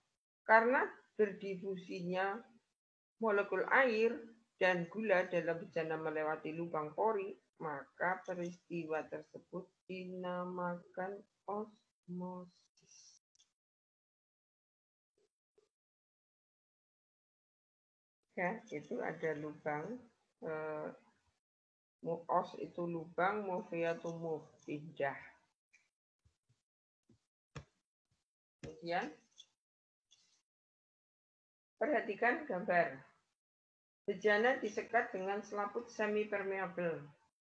Karena berdifusinya molekul air dan gula dalam bejana melewati lubang pori, maka peristiwa tersebut dinamakan osmosis. Ya, itu ada lubang. Os itu lubang, movea itu move, pindah. Kemudian, perhatikan gambar. Bejana disekat dengan selaput semi-permeabel.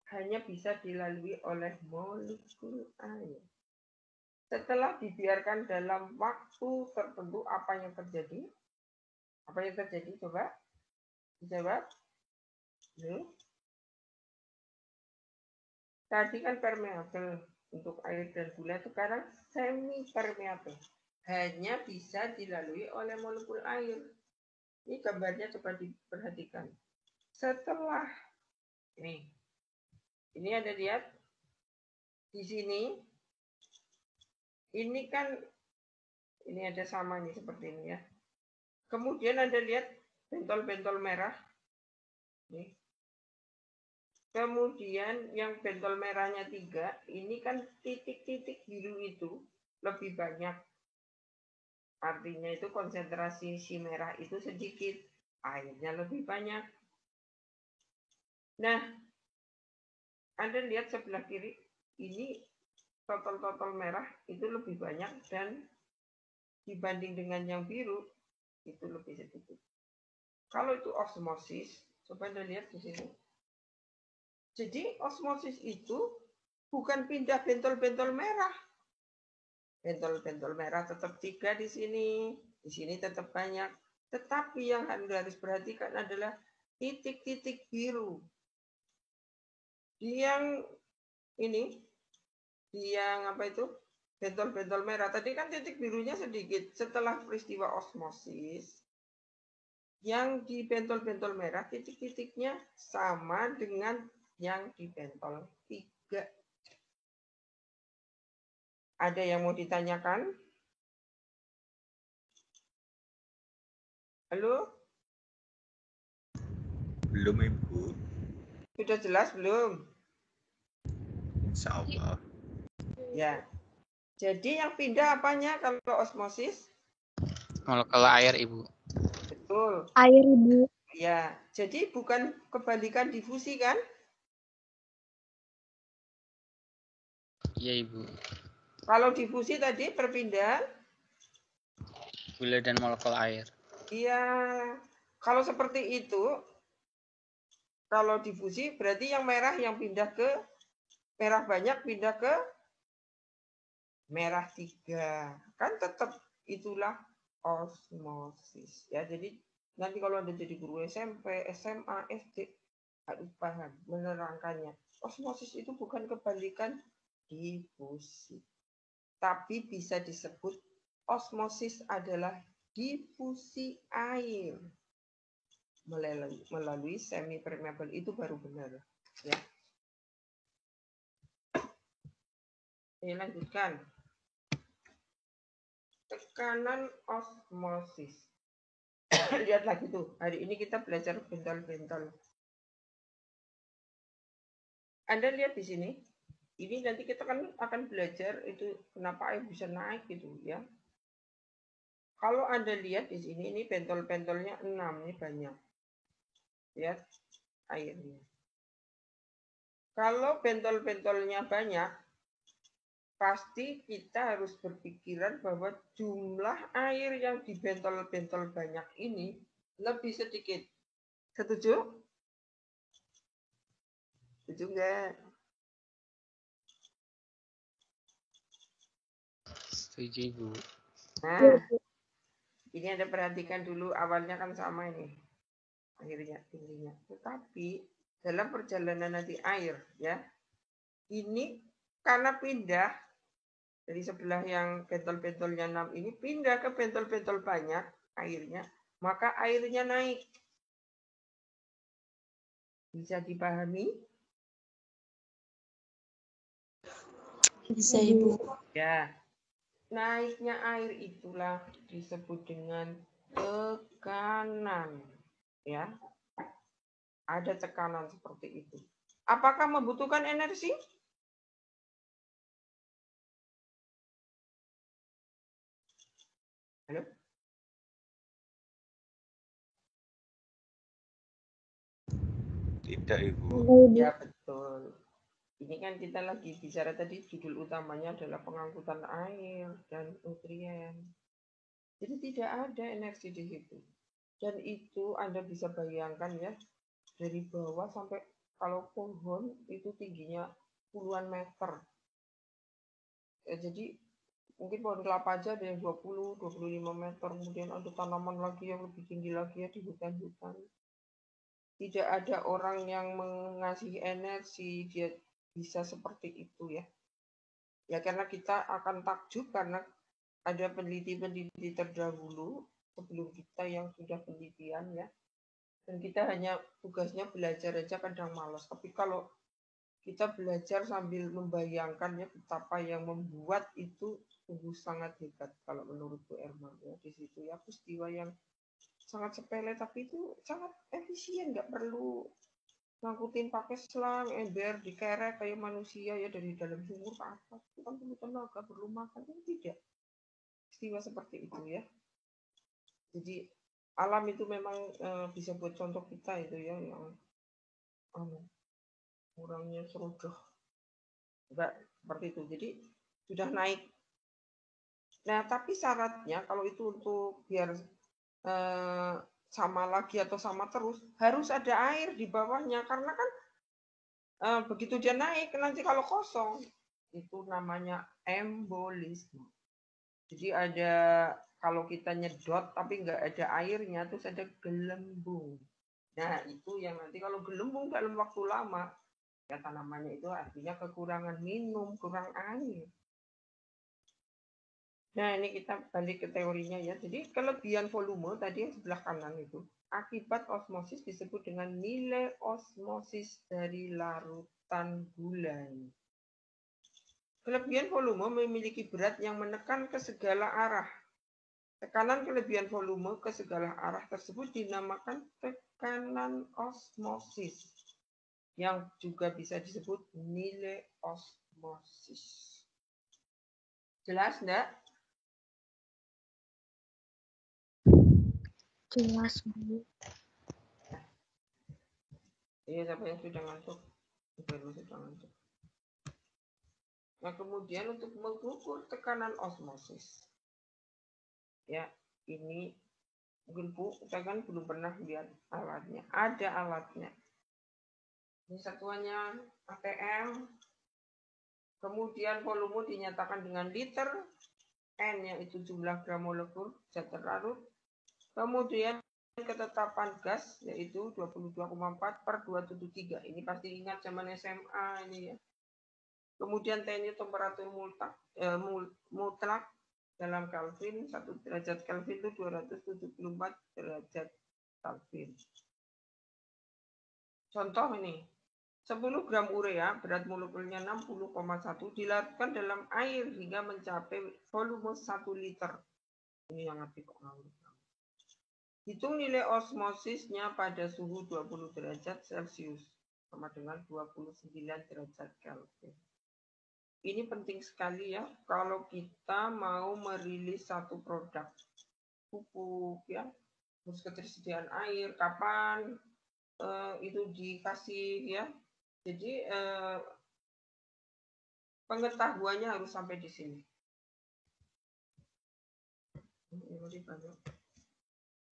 Hanya bisa dilalui oleh molekul air. Setelah dibiarkan dalam waktu tertentu, apa yang terjadi? Apa yang terjadi? Coba dijawab. Tadi kan permeabel untuk air dan gula, sekarang semi-permeabel. Hanya bisa dilalui oleh molekul air. Ini gambarnya coba diperhatikan. Setelah ini ada lihat di sini. Ini kan ini ada sama nih seperti ini ya. Kemudian Anda lihat bentol-bentol merah. Nih. Kemudian yang bentol merahnya 3, ini kan titik-titik biru itu lebih banyak. Artinya itu konsentrasi si merah itu sedikit, airnya lebih banyak. Nah, Anda lihat sebelah kiri, ini totol-totol merah itu lebih banyak dan dibanding dengan yang biru itu lebih sedikit. Kalau itu osmosis, coba Anda lihat di sini. Jadi osmosis itu bukan pindah bentol-bentol merah. Bentol-bentol merah tetap 3 di sini tetap banyak. Tetapi yang Anda harus perhatikan adalah titik-titik biru. Di yang ini, di yang apa itu? Bentol-bentol merah. Tadi kan titik birunya sedikit. Setelah peristiwa osmosis, yang di bentol-bentol merah, titik-titiknya sama dengan yang di bentol 3. Ada yang mau ditanyakan? Halo? Belum, Ibu. Sudah jelas belum? Insya Allah. Ya. Jadi yang pindah apanya kalau osmosis? Molekul air, Ibu. Betul. Air, Ibu. Ya. Jadi bukan kebalikan difusi kan? Iya, Ibu. Kalau difusi tadi perpindahan? Gula dan molekul air. Iya. Kalau seperti itu, kalau difusi berarti yang merah yang pindah ke merah banyak pindah ke merah 3. Kan tetap itulah osmosis. Ya, jadi nanti kalau Anda jadi guru SMP, SMA, SD harus paham menerangkannya. Osmosis itu bukan kebalikan difusi. Tapi bisa disebut osmosis adalah difusi air melalui semi permeabel, itu baru benar ya. Oke, lanjutkan. tekanan osmosis. Lihat lagi tuh, hari ini kita belajar bentol-bentol. Anda lihat di sini, ini nanti kita kan akan belajar itu kenapa air bisa naik gitu ya. Kalau Anda lihat di sini, ini bentol-bentolnya 6, ini banyak. Lihat airnya. Kalau bentol-bentolnya banyak, pasti kita harus berpikiran bahwa jumlah air yang di bentol-bentol banyak ini lebih sedikit. Setuju? Setuju nggak? Setuju, Bu. Nah, ini Anda perhatikan dulu, awalnya kan sama ini. Akhirnya tingginya. Tetapi dalam perjalanan nanti air, ya, ini karena pindah dari sebelah yang bentol-bentolnya 6 ini pindah ke bentol-bentol banyak airnya, maka airnya naik. Bisa dipahami? Bisa, Ibu. Ya. Naiknya air itulah disebut dengan tekanan. Ya. Ada tekanan seperti itu. Apakah membutuhkan energi? Halo? Tidak, Ibu. Ya, betul. Ini kan kita lagi bicara tadi, judul utamanya adalah pengangkutan air dan nutrien. Jadi tidak ada energi di situ. Dan itu Anda bisa bayangkan ya, dari bawah sampai kalau pohon itu tingginya puluhan meter. Jadi mungkin pohon kelapa aja ada yang 20, 25 meter. Kemudian ada tanaman lagi yang lebih tinggi lagi ya di hutan-hutan. Tidak ada orang yang mengasihi energi, dia bisa seperti itu ya. Ya karena kita akan takjub karena ada peneliti-peneliti terdahulu sebelum kita yang sudah penelitian ya. Dan kita hanya tugasnya belajar aja kadang malas. Tapi kalau kita belajar sambil membayangkan ya betapa yang membuat itu sungguh sangat hebat kalau menurut Bu Erma ya di situ ya peristiwa yang sangat sepele tapi itu sangat efisien, nggak perlu ngangkutin pakai selang, ember, dikerek kayak manusia ya dari dalam sumur ke atas. Itu kan perlu tenaga, perlu makan. Itu tidak. Peristiwa seperti itu ya. Jadi alam itu memang bisa buat contoh kita itu ya yang kurangnya serodoh. Enggak seperti itu. Jadi sudah naik. Nah, tapi syaratnya kalau itu untuk biar sama lagi atau sama terus, harus ada air di bawahnya karena kan begitu dia naik nanti kalau kosong itu namanya embolisme. Jadi ada kalau kita nyedot tapi nggak ada airnya terus ada gelembung. Nah itu yang nanti kalau gelembung dalam waktu lama ya tanamannya itu artinya kekurangan minum, kurang air. Nah ini kita balik ke teorinya ya. Jadi kelebihan volume tadi yang sebelah kanan itu akibat osmosis disebut dengan nilai osmosis dari larutan gula. Kelebihan volume memiliki berat yang menekan ke segala arah. Tekanan kelebihan volume ke segala arah tersebut dinamakan tekanan osmosis, yang juga bisa disebut nilai osmosis. Jelas enggak? Jelas, Bu. Iya, siapa yang sudah ngantuk? Sudah ngantuk. Nah, kemudian untuk mengukur tekanan osmosis. Ya, ini mungkin Bu, kita kan belum pernah lihat alatnya. Ada alatnya. Ini satuannya ATM. Kemudian volume dinyatakan dengan liter. N yaitu jumlah gram molekul zat terlarut. Kemudian ketetapan gas yaitu 22,4 per 273. Ini pasti ingat zaman SMA ini ya. Kemudian T ini temperatur mutlak dalam Kelvin, 1 derajat Kelvin itu 274 derajat Kelvin. Contoh ini, 10 gram urea berat molekulnya 60,1 dilarutkan dalam air hingga mencapai volume 1 liter. Ini yang ngerti kok ngawur. Hitung nilai osmosisnya pada suhu 20 derajat Celcius sama dengan 29 derajat Kelvin. Ini penting sekali ya kalau kita mau merilis satu produk pupuk ya, terus ketersediaan air kapan itu dikasih ya. Jadi pengetahuannya harus sampai di sini.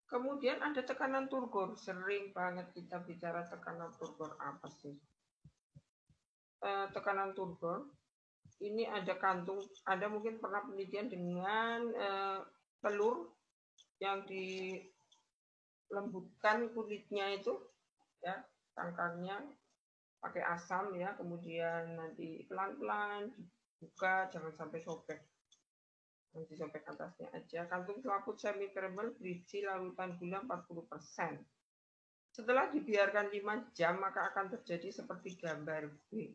Kemudian ada tekanan turgor. Sering banget kita bicara tekanan turgor apa sih? Tekanan turgor ini ada kantung, ada mungkin pernah penelitian dengan telur yang dilembutkan kulitnya itu, ya tangkarnya pakai asam ya, kemudian nanti pelan-pelan dibuka, jangan sampai sobek. Nanti sobek atasnya aja. Kantung selaput semi caramel berisi larutan gula 40%. Setelah dibiarkan 5 jam, maka akan terjadi seperti gambar B.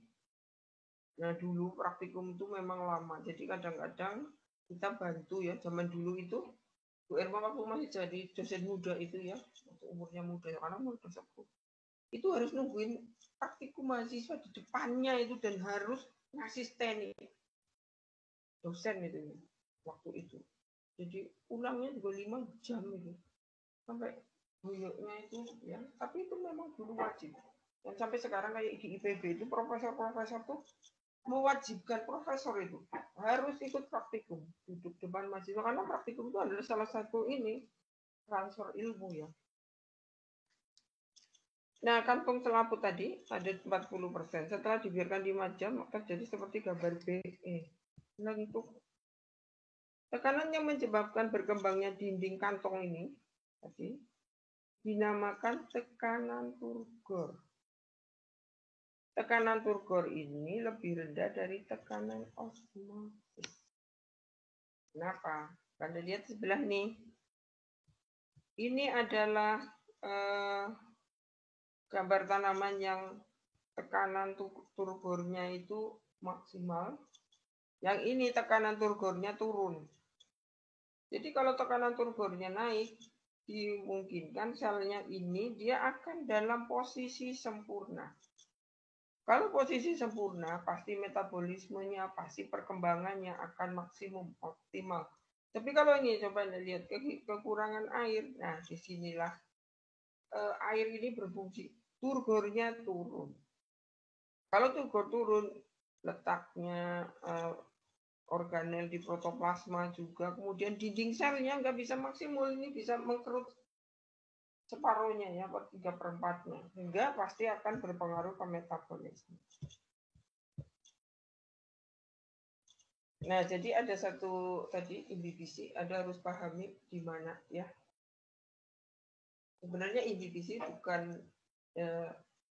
Nah, dulu praktikum itu memang lama. Jadi kadang-kadang kita bantu ya. Zaman dulu itu, Bu Irma waktu masih jadi dosen muda itu ya, waktu umurnya muda, karena umur dosen itu harus nungguin praktikum mahasiswa di depannya itu dan harus ngasisteni dosen itu ya, waktu itu. Jadi ulangnya juga 5 jam itu. Sampai buyuknya itu ya, tapi itu memang dulu wajib. Dan sampai sekarang kayak di IPB itu profesor-profesor tuh mewajibkan profesor itu harus ikut praktikum duduk depan mahasiswa karena praktikum itu adalah salah satu ini transfer ilmu ya. Nah, kantung selaput tadi ada 40%. Setelah dibiarkan 5 jam terjadi seperti gambar BE. Lentuk. Tekanan yang menyebabkan berkembangnya dinding kantong ini tadi dinamakan tekanan turgor. Tekanan turgor ini lebih rendah dari tekanan osmosis. Kenapa? Anda lihat sebelah nih. Ini adalah gambar tanaman yang tekanan turgornya itu maksimal. Yang ini tekanan turgornya turun. Jadi kalau tekanan turgornya naik, dimungkinkan selnya ini dia akan dalam posisi sempurna. Kalau posisi sempurna, pasti metabolismenya, pasti perkembangannya akan maksimum, optimal. Tapi kalau ini coba lihat kekurangan air, nah disinilah air ini berfungsi, turgornya turun. Kalau turgor turun, letaknya organel di protoplasma juga, kemudian dinding selnya nggak bisa maksimal, ini bisa mengkerut separuhnya ya, 3/4-nya, sehingga pasti akan berpengaruh ke metabolisme. Nah, jadi ada satu tadi inhibisi, ada harus pahami di mana ya. Sebenarnya inhibisi bukan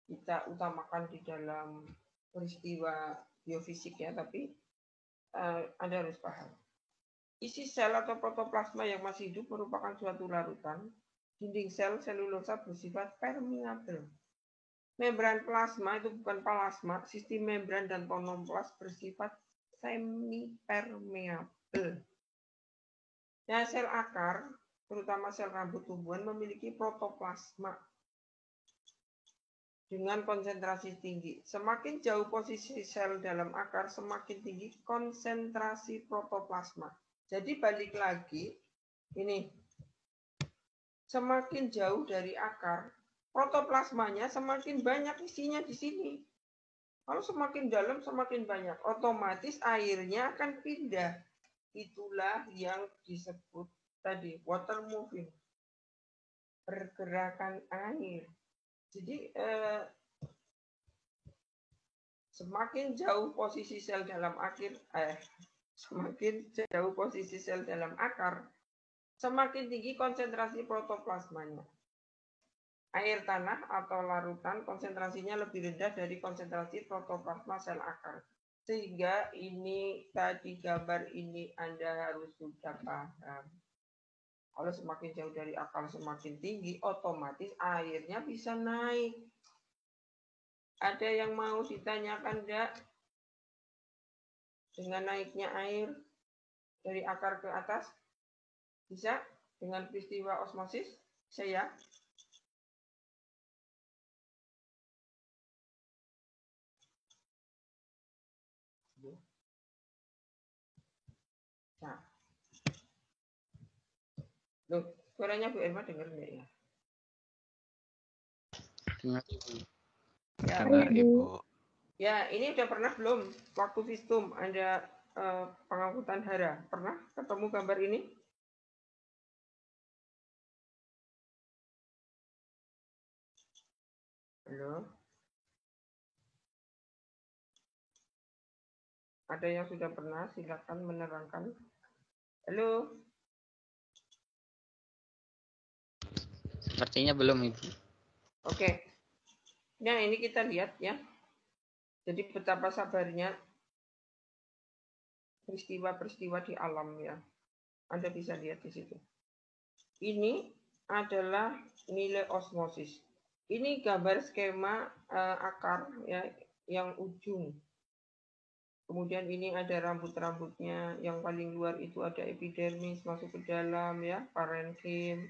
kita utamakan di dalam peristiwa biofisik ya, tapi Anda harus paham. Isi sel atau protoplasma yang masih hidup merupakan suatu larutan. Dinding sel selulosa bersifat permeabel. Membran plasma itu bukan plasma, sistem membran dan tonomplas bersifat semi-permeabel. Nah, sel akar, terutama sel rambut tumbuhan, memiliki protoplasma dengan konsentrasi tinggi. Semakin jauh posisi sel dalam akar, semakin tinggi konsentrasi protoplasma. Jadi balik lagi, ini semakin jauh dari akar, protoplasmanya semakin banyak isinya di sini. Kalau semakin dalam semakin banyak, otomatis airnya akan pindah. Itulah yang disebut tadi water moving, pergerakan air. Jadi semakin jauh posisi sel dalam semakin jauh posisi sel dalam akar, semakin tinggi konsentrasi protoplasmanya. Air tanah atau larutan konsentrasinya lebih rendah dari konsentrasi protoplasma sel akar. Sehingga ini tadi gambar ini Anda harus sudah paham. Kalau semakin jauh dari akar semakin tinggi, otomatis airnya bisa naik. Ada yang mau ditanyakan enggak? Dengan naiknya air dari akar ke atas? Bisa dengan peristiwa osmosis? Saya. Nah. Loh, suaranya Bu Irma dengar nggak ya? Dengar Ibu. Ya. Dengar Ibu. Ya, ini udah pernah belum? Waktu visum ada pengangkutan hara. Pernah ketemu gambar ini? Halo? Ada yang sudah pernah? Silakan menerangkan. Halo? Sepertinya belum Ibu. Oke. Nah, ini kita lihat ya. Jadi betapa sabarnya peristiwa-peristiwa di alam ya. Anda bisa lihat di situ. Ini adalah nilai osmosis. Ini gambar skema akar ya, yang ujung. Kemudian ini ada rambut-rambutnya, yang paling luar itu ada epidermis masuk ke dalam ya, parenkim.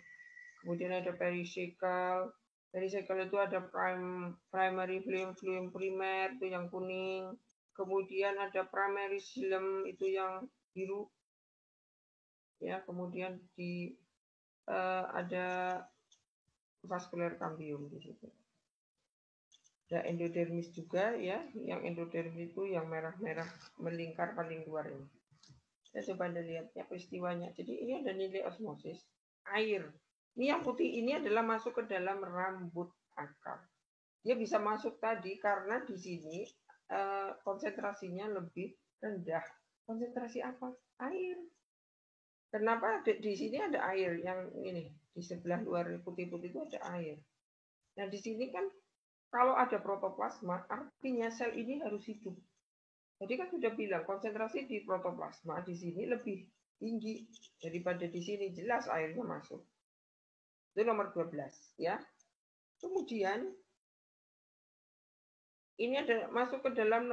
Kemudian ada pericycle. Pericycle itu ada primary phloem primer itu yang kuning. Kemudian ada primary xylem itu yang biru. Ya, kemudian ada vascular cambium di situ. Ada endodermis juga ya, yang endodermis itu yang merah-merah melingkar paling luar ini. Saya coba Anda lihat ya peristiwanya. Jadi ini ada nilai osmosis air. Ini yang putih ini adalah masuk ke dalam rambut akar. Dia bisa masuk tadi karena di sini konsentrasinya lebih rendah. Konsentrasi apa? Air. Kenapa di sini ada air yang ini di sebelah luar putih-putih itu ada air. Nah di sini kan kalau ada protoplasma artinya sel ini harus hidup. Jadi kan sudah bilang konsentrasi di protoplasma di sini lebih tinggi daripada di sini, jelas airnya masuk. Itu nomor 12 ya. Kemudian ini ada masuk ke dalam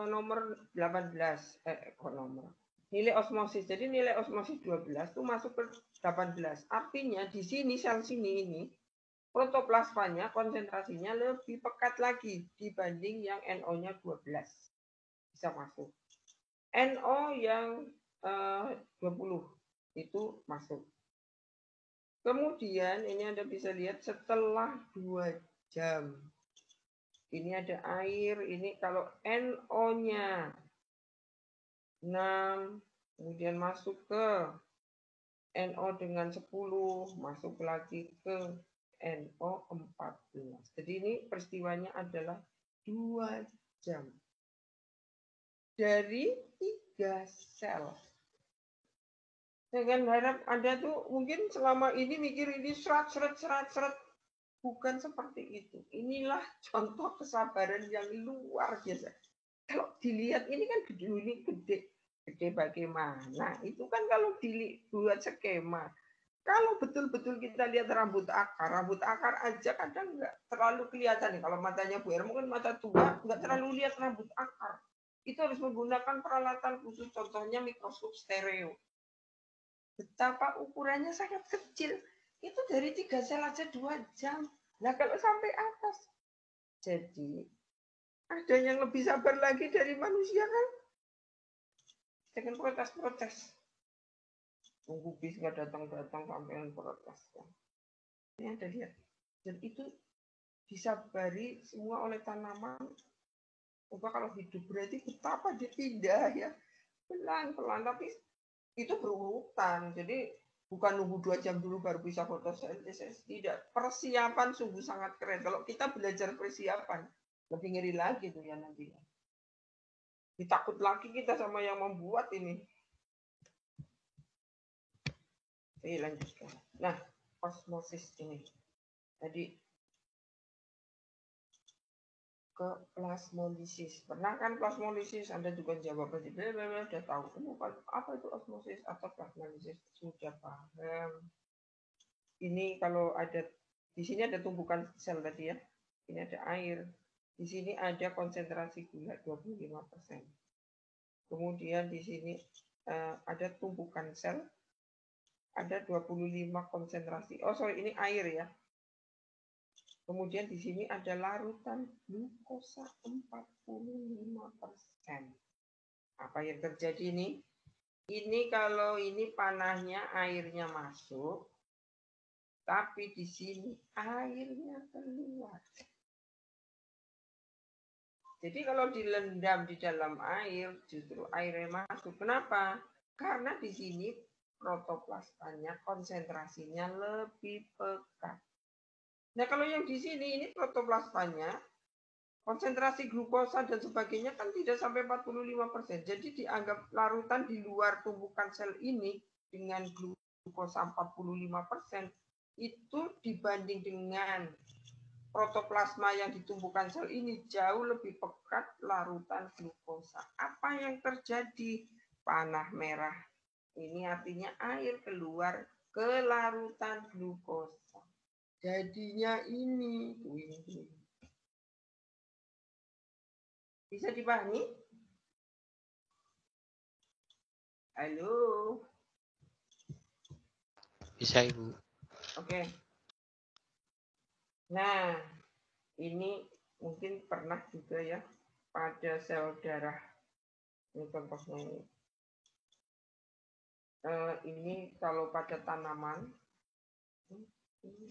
nomor 18 nomor nilai osmosis. Jadi nilai osmosis 12 itu masuk ke 18. Artinya di sini sel sini ini protoplasmanya konsentrasinya lebih pekat lagi dibanding yang NO-nya 12. Bisa masuk. NO yang 20 itu masuk. Kemudian ini Anda bisa lihat setelah 2 jam. Ini ada air, ini kalau NO-nya 6, kemudian masuk ke NO dengan 10, masuk lagi ke NO 14. Jadi ini peristiwanya adalah 2 jam. Dari 3 sel. Dengan harap Anda tuh mungkin selama ini mikir ini serat. Bukan seperti itu. Inilah contoh kesabaran yang luar biasa. Kalau dilihat ini kan gede bagaimana? Itu kan kalau dibuat skema. Kalau betul-betul kita lihat rambut akar aja kadang nggak terlalu kelihatan nih. Kalau matanya Bu Irma kan mata tua, nggak terlalu lihat rambut akar. Itu harus menggunakan peralatan khusus, contohnya mikroskop stereo. Betapa ukurannya sangat kecil. Itu dari 3 sel aja 2 jam. Nah kalau sampai atas. Jadi ada yang lebih sabar lagi dari manusia kan? Dengan protes. Tunggu bis nggak datang sampai protes. Ini Anda lihat. Dan itu disabari semua oleh tanaman. Coba kalau hidup berarti betapa dia pindah ya. Pelan-pelan. Tapi itu berurutan. Jadi bukan nunggu 2 jam dulu baru bisa fotosintesis. Tidak. Persiapan sungguh sangat keren. Kalau kita belajar persiapan, lebih ngeri lagi tuh ya nanti. Ditakut lagi kita sama yang membuat ini. Oke, lanjutkan. Nah, osmosis ini. Jadi ke plasmolisis. Pernah kan plasmolisis? Anda juga jawab tadi. Sudah tahu. Apa itu osmosis atau plasmolisis? Sudah paham. Ini kalau ada di sini ada tumpukan sel tadi ya. Ini ada air. Di sini ada konsentrasi gula 25%. Kemudian di sini ada tumpukan sel. ada 25 konsentrasi. Oh, sorry, ini air ya. Kemudian di sini ada larutan glukosa 45%. Apa yang terjadi nih? Ini kalau ini panahnya airnya masuk, tapi di sini airnya keluar. Jadi kalau dilendam di dalam air, justru airnya masuk. Kenapa? Karena di sini protoplasmanya konsentrasinya lebih pekat. Nah, kalau yang di sini ini protoplasmanya konsentrasi glukosa dan sebagainya kan tidak sampai 45%. Jadi dianggap larutan di luar tumbukan sel ini dengan glukosa 45% itu dibanding dengan protoplasma yang di tumbukan sel ini jauh lebih pekat larutan glukosa. Apa yang terjadi? Panah merah. Ini artinya air keluar ke larutan glukosa. Jadinya ini. Bisa dipahami? Halo? Bisa, Ibu. Oke. Nah, ini mungkin pernah juga ya pada sel darah. Ini contohnya ini. Ini kalau pada tanaman, ini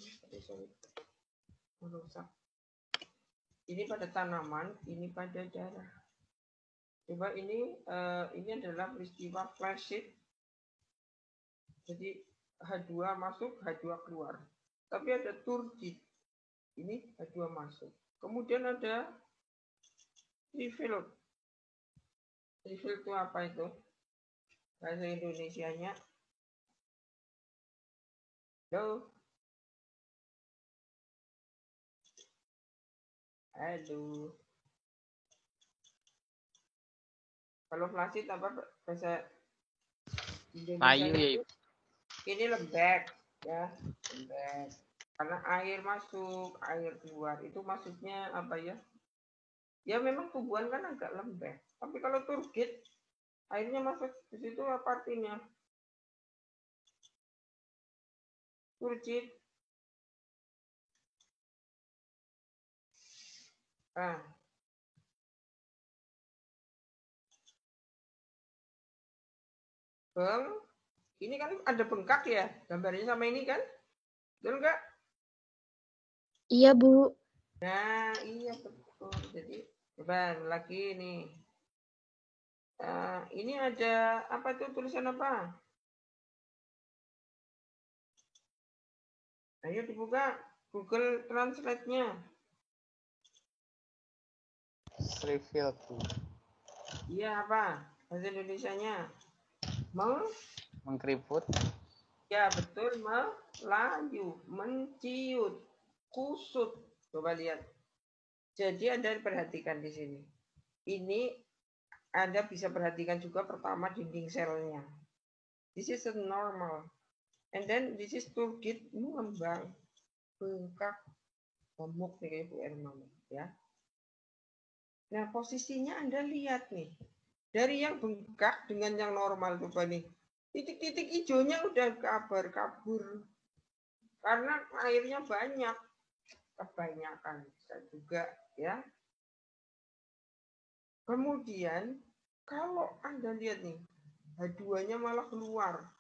pada tanaman, ini pada darah. Coba ini adalah peristiwa flash shift. Jadi H2 masuk, H2 keluar. Tapi ada turgid. Ini H2 masuk. Kemudian ada refill. Refill itu apa itu? Bahasa Indonesianya. Halo. Halo. Kalau flash apa bahasa Indonesia? Layu ya, Ibu. Ini lembek ya, lembek. Karena air masuk, air keluar. Itu maksudnya apa ya? Ya memang tumbuhan kan agak lembek. Tapi kalau turgid, airnya masuk di situ apa artinya? Turgid. Ah. Ini kan ada bengkak ya, gambarnya sama ini kan? Betul nggak? Iya, Bu. Nah, iya betul. Jadi, coba lagi nih. Ini ada apa tuh tulisan apa? Ayo dibuka Google Translate-nya. Refill, Bu. Iya apa? Bahasa Indonesianya. Mengkeriput. Ya betul, melayu, menciut, kusut. Coba lihat. Jadi Anda perhatikan di sini. Ini Anda bisa perhatikan juga pertama dinding selnya. This is a normal. And then this is turgid, mengembang, bengkak, gemuk nih kayak Bu Erma ya. Nah posisinya Anda lihat nih. Dari yang bengkak dengan yang normal coba nih. Titik-titik hijaunya udah kabur. Karena airnya banyak. Kebanyakan bisa juga ya. Kemudian kalau Anda lihat nih, H2-nya malah keluar.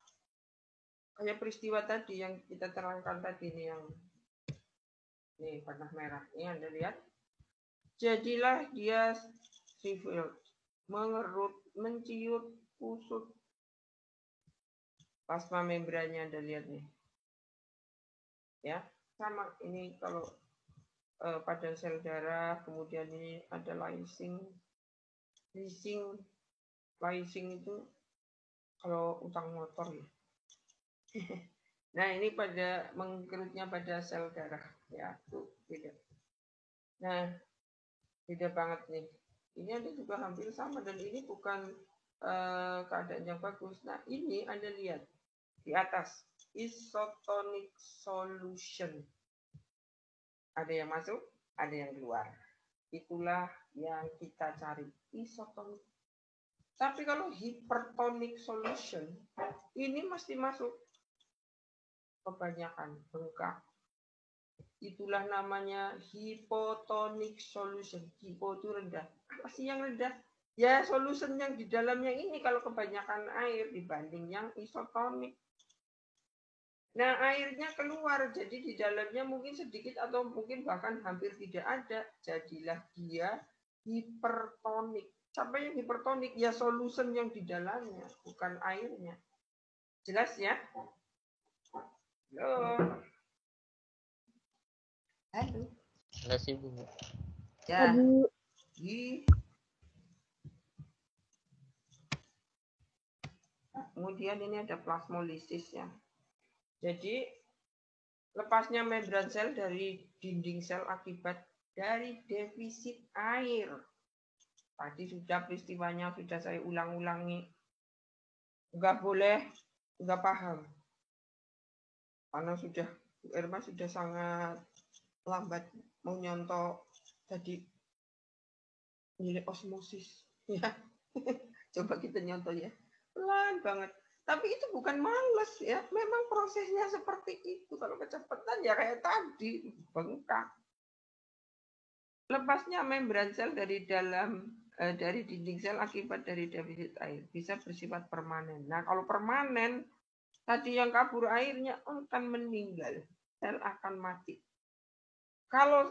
Kayak peristiwa tadi yang kita terangkan tadi nih yang nih panah merah. Ini Anda lihat. Jadilah dia revealed, mengerut, menciut, kusut. Plasma membrannya Anda lihat nih. Ya, sama ini kalau pada sel darah, kemudian ini ada lysing itu kalau utang motor ya. Nah ini pada mengkerutnya pada sel darah ya, tuh beda. Nah beda banget nih. Ini ada juga hampir sama dan ini bukan keadaan yang bagus. Nah ini Anda lihat di atas isotonic solution. Ada yang masuk, ada yang keluar. Itulah yang kita cari, isotonic. Tapi kalau hypertonic solution, ini mesti masuk. kebanyakan bengkak. Itulah namanya hypotonic solution. Hypo itu rendah. Apa sih yang rendah? Ya solution yang di dalamnya ini kalau kebanyakan air dibanding yang isotonik. Nah airnya keluar, jadi di dalamnya mungkin sedikit atau mungkin bahkan hampir tidak ada. Jadilah dia hipertonik. Siapa yang hipertonik? Ya solution yang di dalamnya, bukan airnya. Jelas ya? Halo. Halo. Jelas Ibu. Ya. Bu. Kemudian ini ada plasmolisis ya. Jadi lepasnya membran sel dari dinding sel akibat dari defisit air. Tadi sudah peristiwanya sudah saya ulang-ulangi. Enggak boleh, enggak paham. Karena sudah Bu Irma sudah sangat lambat mau nyontok tadi nilai osmosis. Ya. Coba kita nyontoh ya. Pelan banget. Tapi itu bukan males ya. Memang prosesnya seperti itu. Kalau kecepatan ya kayak tadi. Bengkak. Lepasnya membran sel dari dari dinding sel akibat dari defisit air. Bisa bersifat permanen. Nah kalau permanen, tadi yang kabur airnya akan meninggal. Sel akan mati. Kalau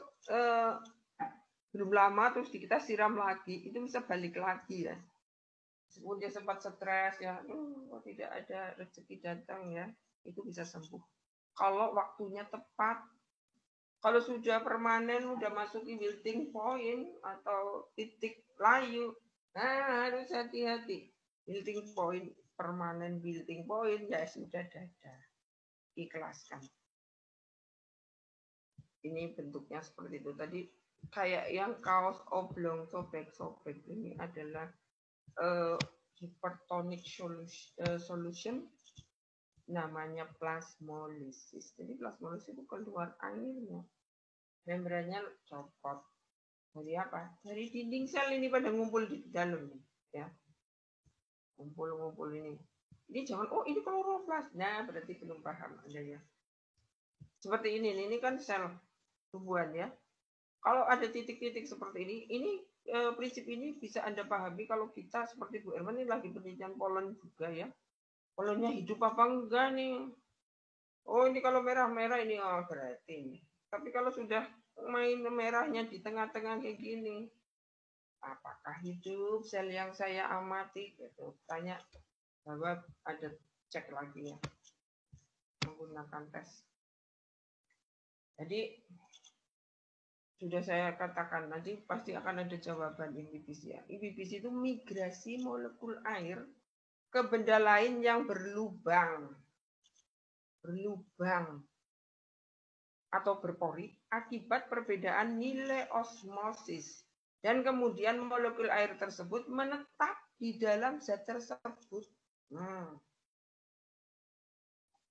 belum lama terus kita siram lagi, itu bisa balik lagi ya. Meskipun dia sempat stres ya, tidak ada rezeki datang ya, itu bisa sembuh. Kalau waktunya tepat, kalau sudah permanen, udah masuk di wilting point atau titik layu, nah harus hati-hati. Wilting point, permanen wilting point, ya sudah dadah. Ikhlaskan. Ini bentuknya seperti itu. Tadi kayak yang kaos oblong, sobek-sobek. Ini adalah hypertonic solution namanya plasmolisis. Jadi plasmolisis itu keluar airnya. Membrannya copot. Dari apa? Dari dinding sel ini pada ngumpul di dalam ya. Ngumpul-ngumpul ini. Ini jangan ini kloroplas. Nah, berarti belum paham Anda ya. Seperti ini kan sel tumbuhan ya. Kalau ada titik-titik seperti ini prinsip ini bisa Anda pahami kalau kita seperti Bu Irma ini lagi penelitian polen juga ya. Polennya hidup apa enggak nih? Oh ini kalau merah-merah ini berarti ini. Tapi kalau sudah main merahnya di tengah-tengah kayak gini, apakah hidup sel yang saya amati? Gitu. Tanya, jawab, ada cek lagi ya menggunakan tes. Jadi sudah saya katakan nanti pasti akan ada jawaban inhibisi ya. Inhibisi itu migrasi molekul air ke benda lain yang berlubang atau berpori akibat perbedaan nilai osmosis dan kemudian molekul air tersebut menetap di dalam zat tersebut.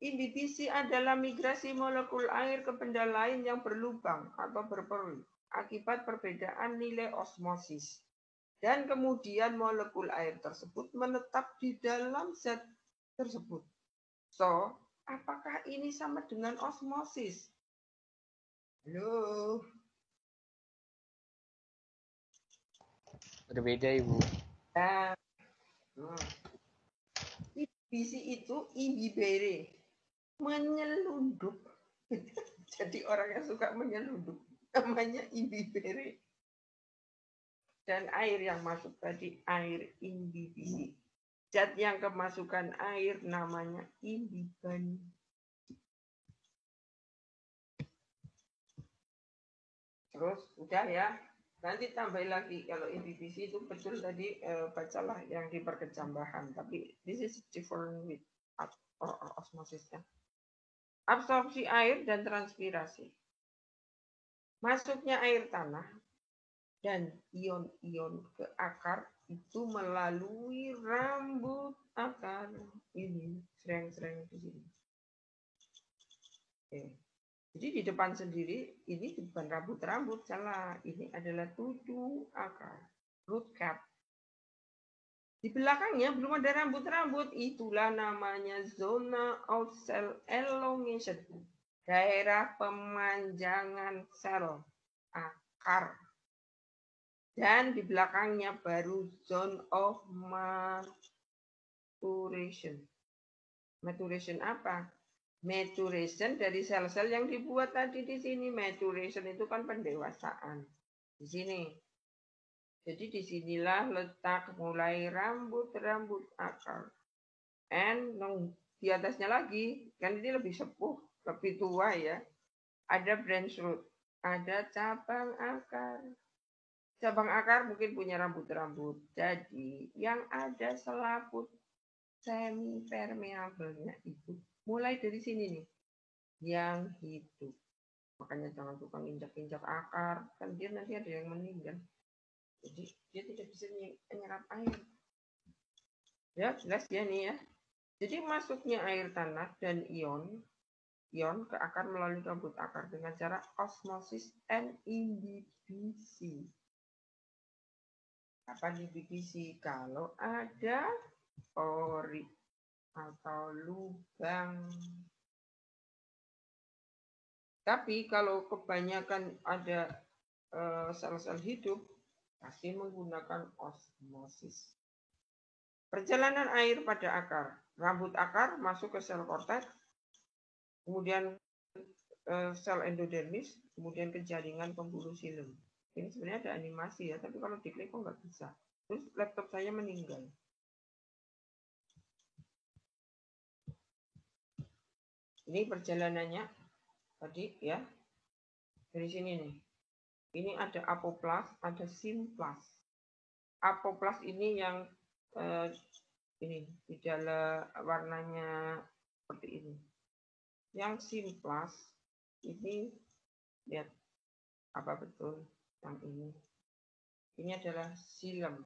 Inhibisi adalah migrasi molekul air ke benda lain yang berlubang atau berpori akibat perbedaan nilai osmosis. Dan kemudian molekul air tersebut menetap di dalam zat tersebut. So, apakah ini sama dengan osmosis? Halo? Berbeda Ibu. Nah, inhibisi itu inhibere. Menyelundup. Jadi orang yang suka menyelundup namanya inhibere. Dan air yang masuk tadi air inhibisi. Zat yang kemasukan air namanya inhiban. Terus udah ya. Nanti tambah lagi kalau inhibisi itu betul tadi bacalah yang diperkejam bahan. Tapi this is different with osmosis ya. Absorpsi air dan transpirasi. Masuknya air tanah dan ion-ion ke akar itu melalui rambut akar. Ini sereng-sereng di sini. Oke. Jadi di depan sendiri ini bukan rambut-rambut, salah. Ini adalah tujuh akar, root cap. Di belakangnya belum ada rambut-rambut, itulah namanya zona of cell elongation. Daerah pemanjangan sel akar. Dan di belakangnya baru zone of maturation. Maturation apa? Maturation dari sel-sel yang dibuat tadi di sini. Maturation itu kan pendewasaan. Di sini. Jadi disinilah letak mulai rambut-rambut akar. And di atasnya lagi, kan ini lebih sepuh, lebih tua ya. Ada branch root, ada cabang akar. Cabang akar mungkin punya rambut-rambut. Jadi yang ada selaput semi-permeabelnya itu mulai dari sini nih, yang hidup. Makanya jangan suka injak-injak akar, kan dia nanti ada yang meninggal. Jadi dia tidak bisa menyerap air. Ya jelas ya nih ya. Jadi masuknya air tanah dan ion ke akar melalui rambut akar dengan cara osmosis and inhibisi. Apa inhibisi? Kalau ada pori atau lubang. Tapi kalau kebanyakan ada sel-sel hidup, pasti menggunakan osmosis. Perjalanan air pada akar. Rambut akar masuk ke sel korteks, kemudian sel endodermis, kemudian ke jaringan pembuluh silem. Ini sebenarnya ada animasi ya, tapi kalau diklik kok nggak bisa. Terus laptop saya meninggal. Ini perjalanannya tadi ya. Dari sini nih. Ini ada apoplas, ada simplas. Apoplas ini yang ini di dalam warnanya seperti ini. Yang simplas ini lihat apa betul yang ini. Ini adalah silem.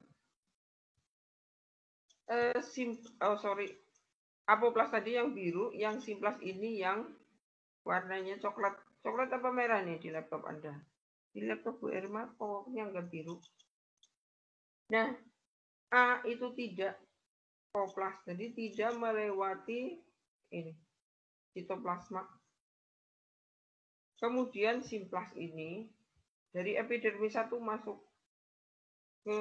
Apoplas tadi yang biru, yang simplas ini yang warnanya coklat. Coklat apa merah nih di laptop Anda? Di laptop Bu Irma pokoknya enggak biru. Nah, A itu tidak apoplas, jadi tidak melewati ini sitoplasma. Kemudian simplas ini dari epidermis 1 masuk ke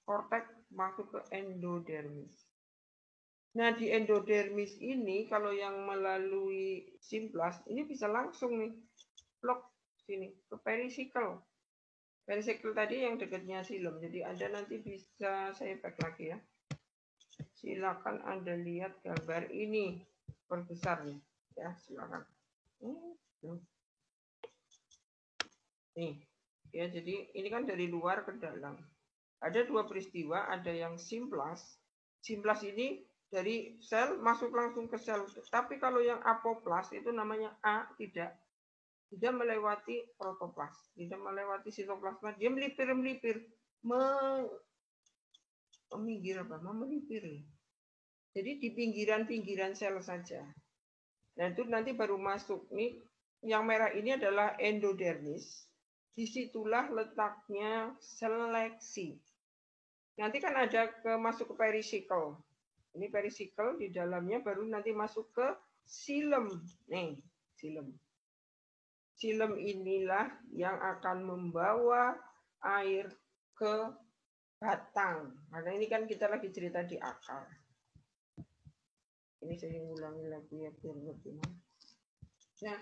korteks, masuk ke endodermis. Nah, di endodermis ini kalau yang melalui simplas ini bisa langsung nih blok sini ke perisikkel. Perisikkel tadi yang dekatnya silem. Jadi Anda nanti bisa saya back lagi ya. Silakan Anda lihat gambar ini perbesarnya ya, silakan. Nih, ya jadi ini kan dari luar ke dalam. Ada dua peristiwa, ada yang simplas. Simplas ini dari sel masuk langsung ke sel. Tapi kalau yang apoplas itu namanya A, tidak melewati protoplas, tidak melewati sitoplasma, dia melipir, melipir. Jadi di pinggiran sel saja. Nah itu nanti baru masuk nih. Yang merah ini adalah endodermis. Disitulah letaknya seleksi. Nanti kan ada masuk ke perisikkel. Ini perisikkel, di dalamnya baru nanti masuk ke silem. Nih, silem. Silem inilah yang akan membawa air ke batang. Karena ini kan kita lagi cerita di akar. Ini saya ulangi lagi ya biar lebih. Nah,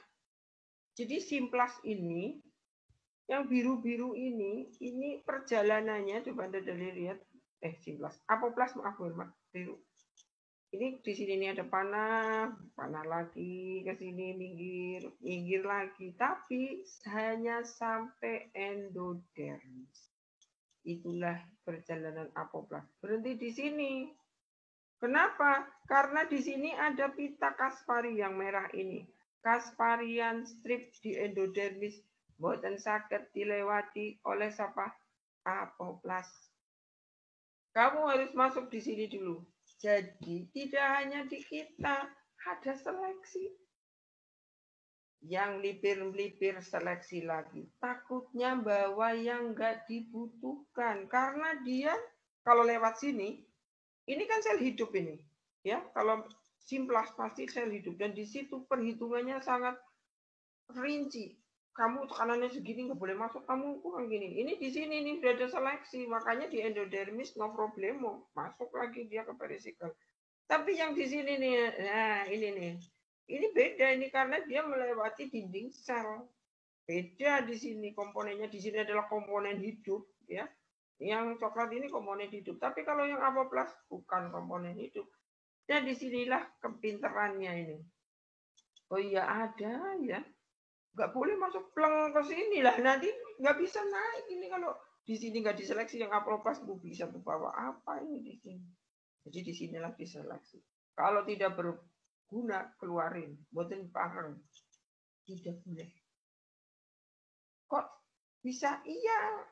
jadi simplas ini, yang biru-biru ini perjalanannya coba Anda lihat. Simplas. Apoplas maaf biru. Ini di sini ini ada panah lagi ke sini minggir lagi, tapi hanya sampai endodermis. Itulah perjalanan apoplas. Berhenti di sini. Kenapa? Karena di sini ada pita Kaspari yang merah ini. Kasparian strip di endodermis boten saged dilewati oleh siapa? Apoplas. Kamu harus masuk di sini dulu. Jadi tidak hanya di kita, ada seleksi. Yang melipir seleksi lagi. Takutnya bawa yang nggak dibutuhkan. Karena dia kalau lewat sini, ini kan sel hidup ini. Ya, kalau simplas pasti sel hidup. Dan di situ perhitungannya sangat rinci. Kamu tekanannya segini nggak boleh masuk, kamu kurang gini. Ini di sini nih sudah ada seleksi, makanya di endodermis no problemo, masuk lagi dia ke perisikal. Tapi yang di sini nih, nah ini nih, ini beda ini karena dia melewati dinding sel. Beda di sini komponennya, di sini adalah komponen hidup, ya. Yang coklat ini komponen hidup, tapi kalau yang apoplas bukan komponen hidup. Dan disinilah kepinterannya ini. Oh iya ada ya. Nggak boleh masuk pleng ke sini lah, nanti nggak bisa naik ini kalau di sini nggak diseleksi yang apoplas bisa bawa apa ini di sini. Jadi di sinilah diseleksi. Kalau tidak berguna keluarin, buatin pareng. Tidak boleh. Kok bisa? Iya.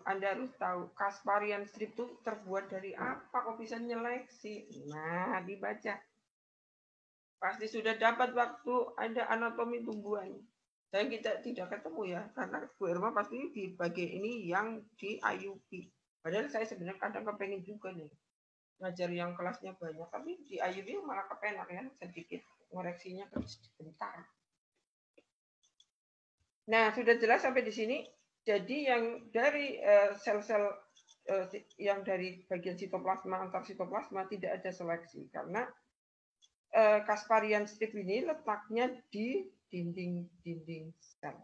Anda harus tahu Casparian strip itu terbuat dari apa? Kok bisa nyeleksi? Nah, dibaca. Pasti sudah dapat waktu ada anatomi tumbuhan. Saya tidak ketemu ya, karena Bu Irma pasti di bagian ini yang di IUP. Padahal saya sebenarnya kadang kepengen juga nih ngajar yang kelasnya banyak, tapi di IUP malah kepenak ya, sedikit ngoreksinya sebentar. Nah, sudah jelas sampai di sini. Jadi yang dari sel-sel yang dari bagian sitoplasma antar sitoplasma tidak ada seleksi karena Casparian strip ini letaknya di dinding sel.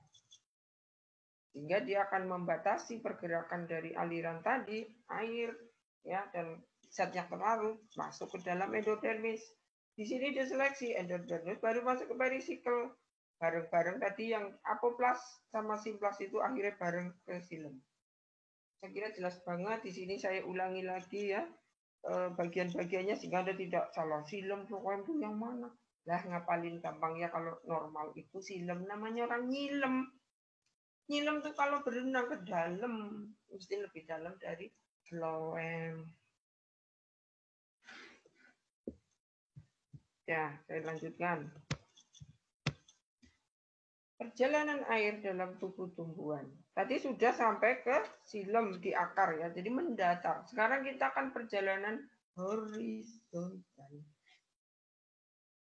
Sehingga dia akan membatasi pergerakan dari aliran tadi, air, ya, dan zat yang terlarut masuk ke dalam endodermis. Di sini diseleksi endodermis baru masuk ke perisikal. Bareng-bareng tadi yang apoplas sama simplas itu akhirnya bareng ke silem. Saya kira jelas banget. Di sini saya ulangi lagi ya bagian-bagiannya sehingga Anda tidak salah. Silem pokoknya itu yang mana? Lah ngapalin gampang ya, kalau normal itu silem namanya orang nyilem. Nyilem tuh kalau berenang ke dalam mesti lebih dalam dari phloem. Ya, saya lanjutkan. Perjalanan air dalam tubuh tumbuhan. Tadi sudah sampai ke silem di akar ya, jadi mendatar. Sekarang kita akan perjalanan horizontal.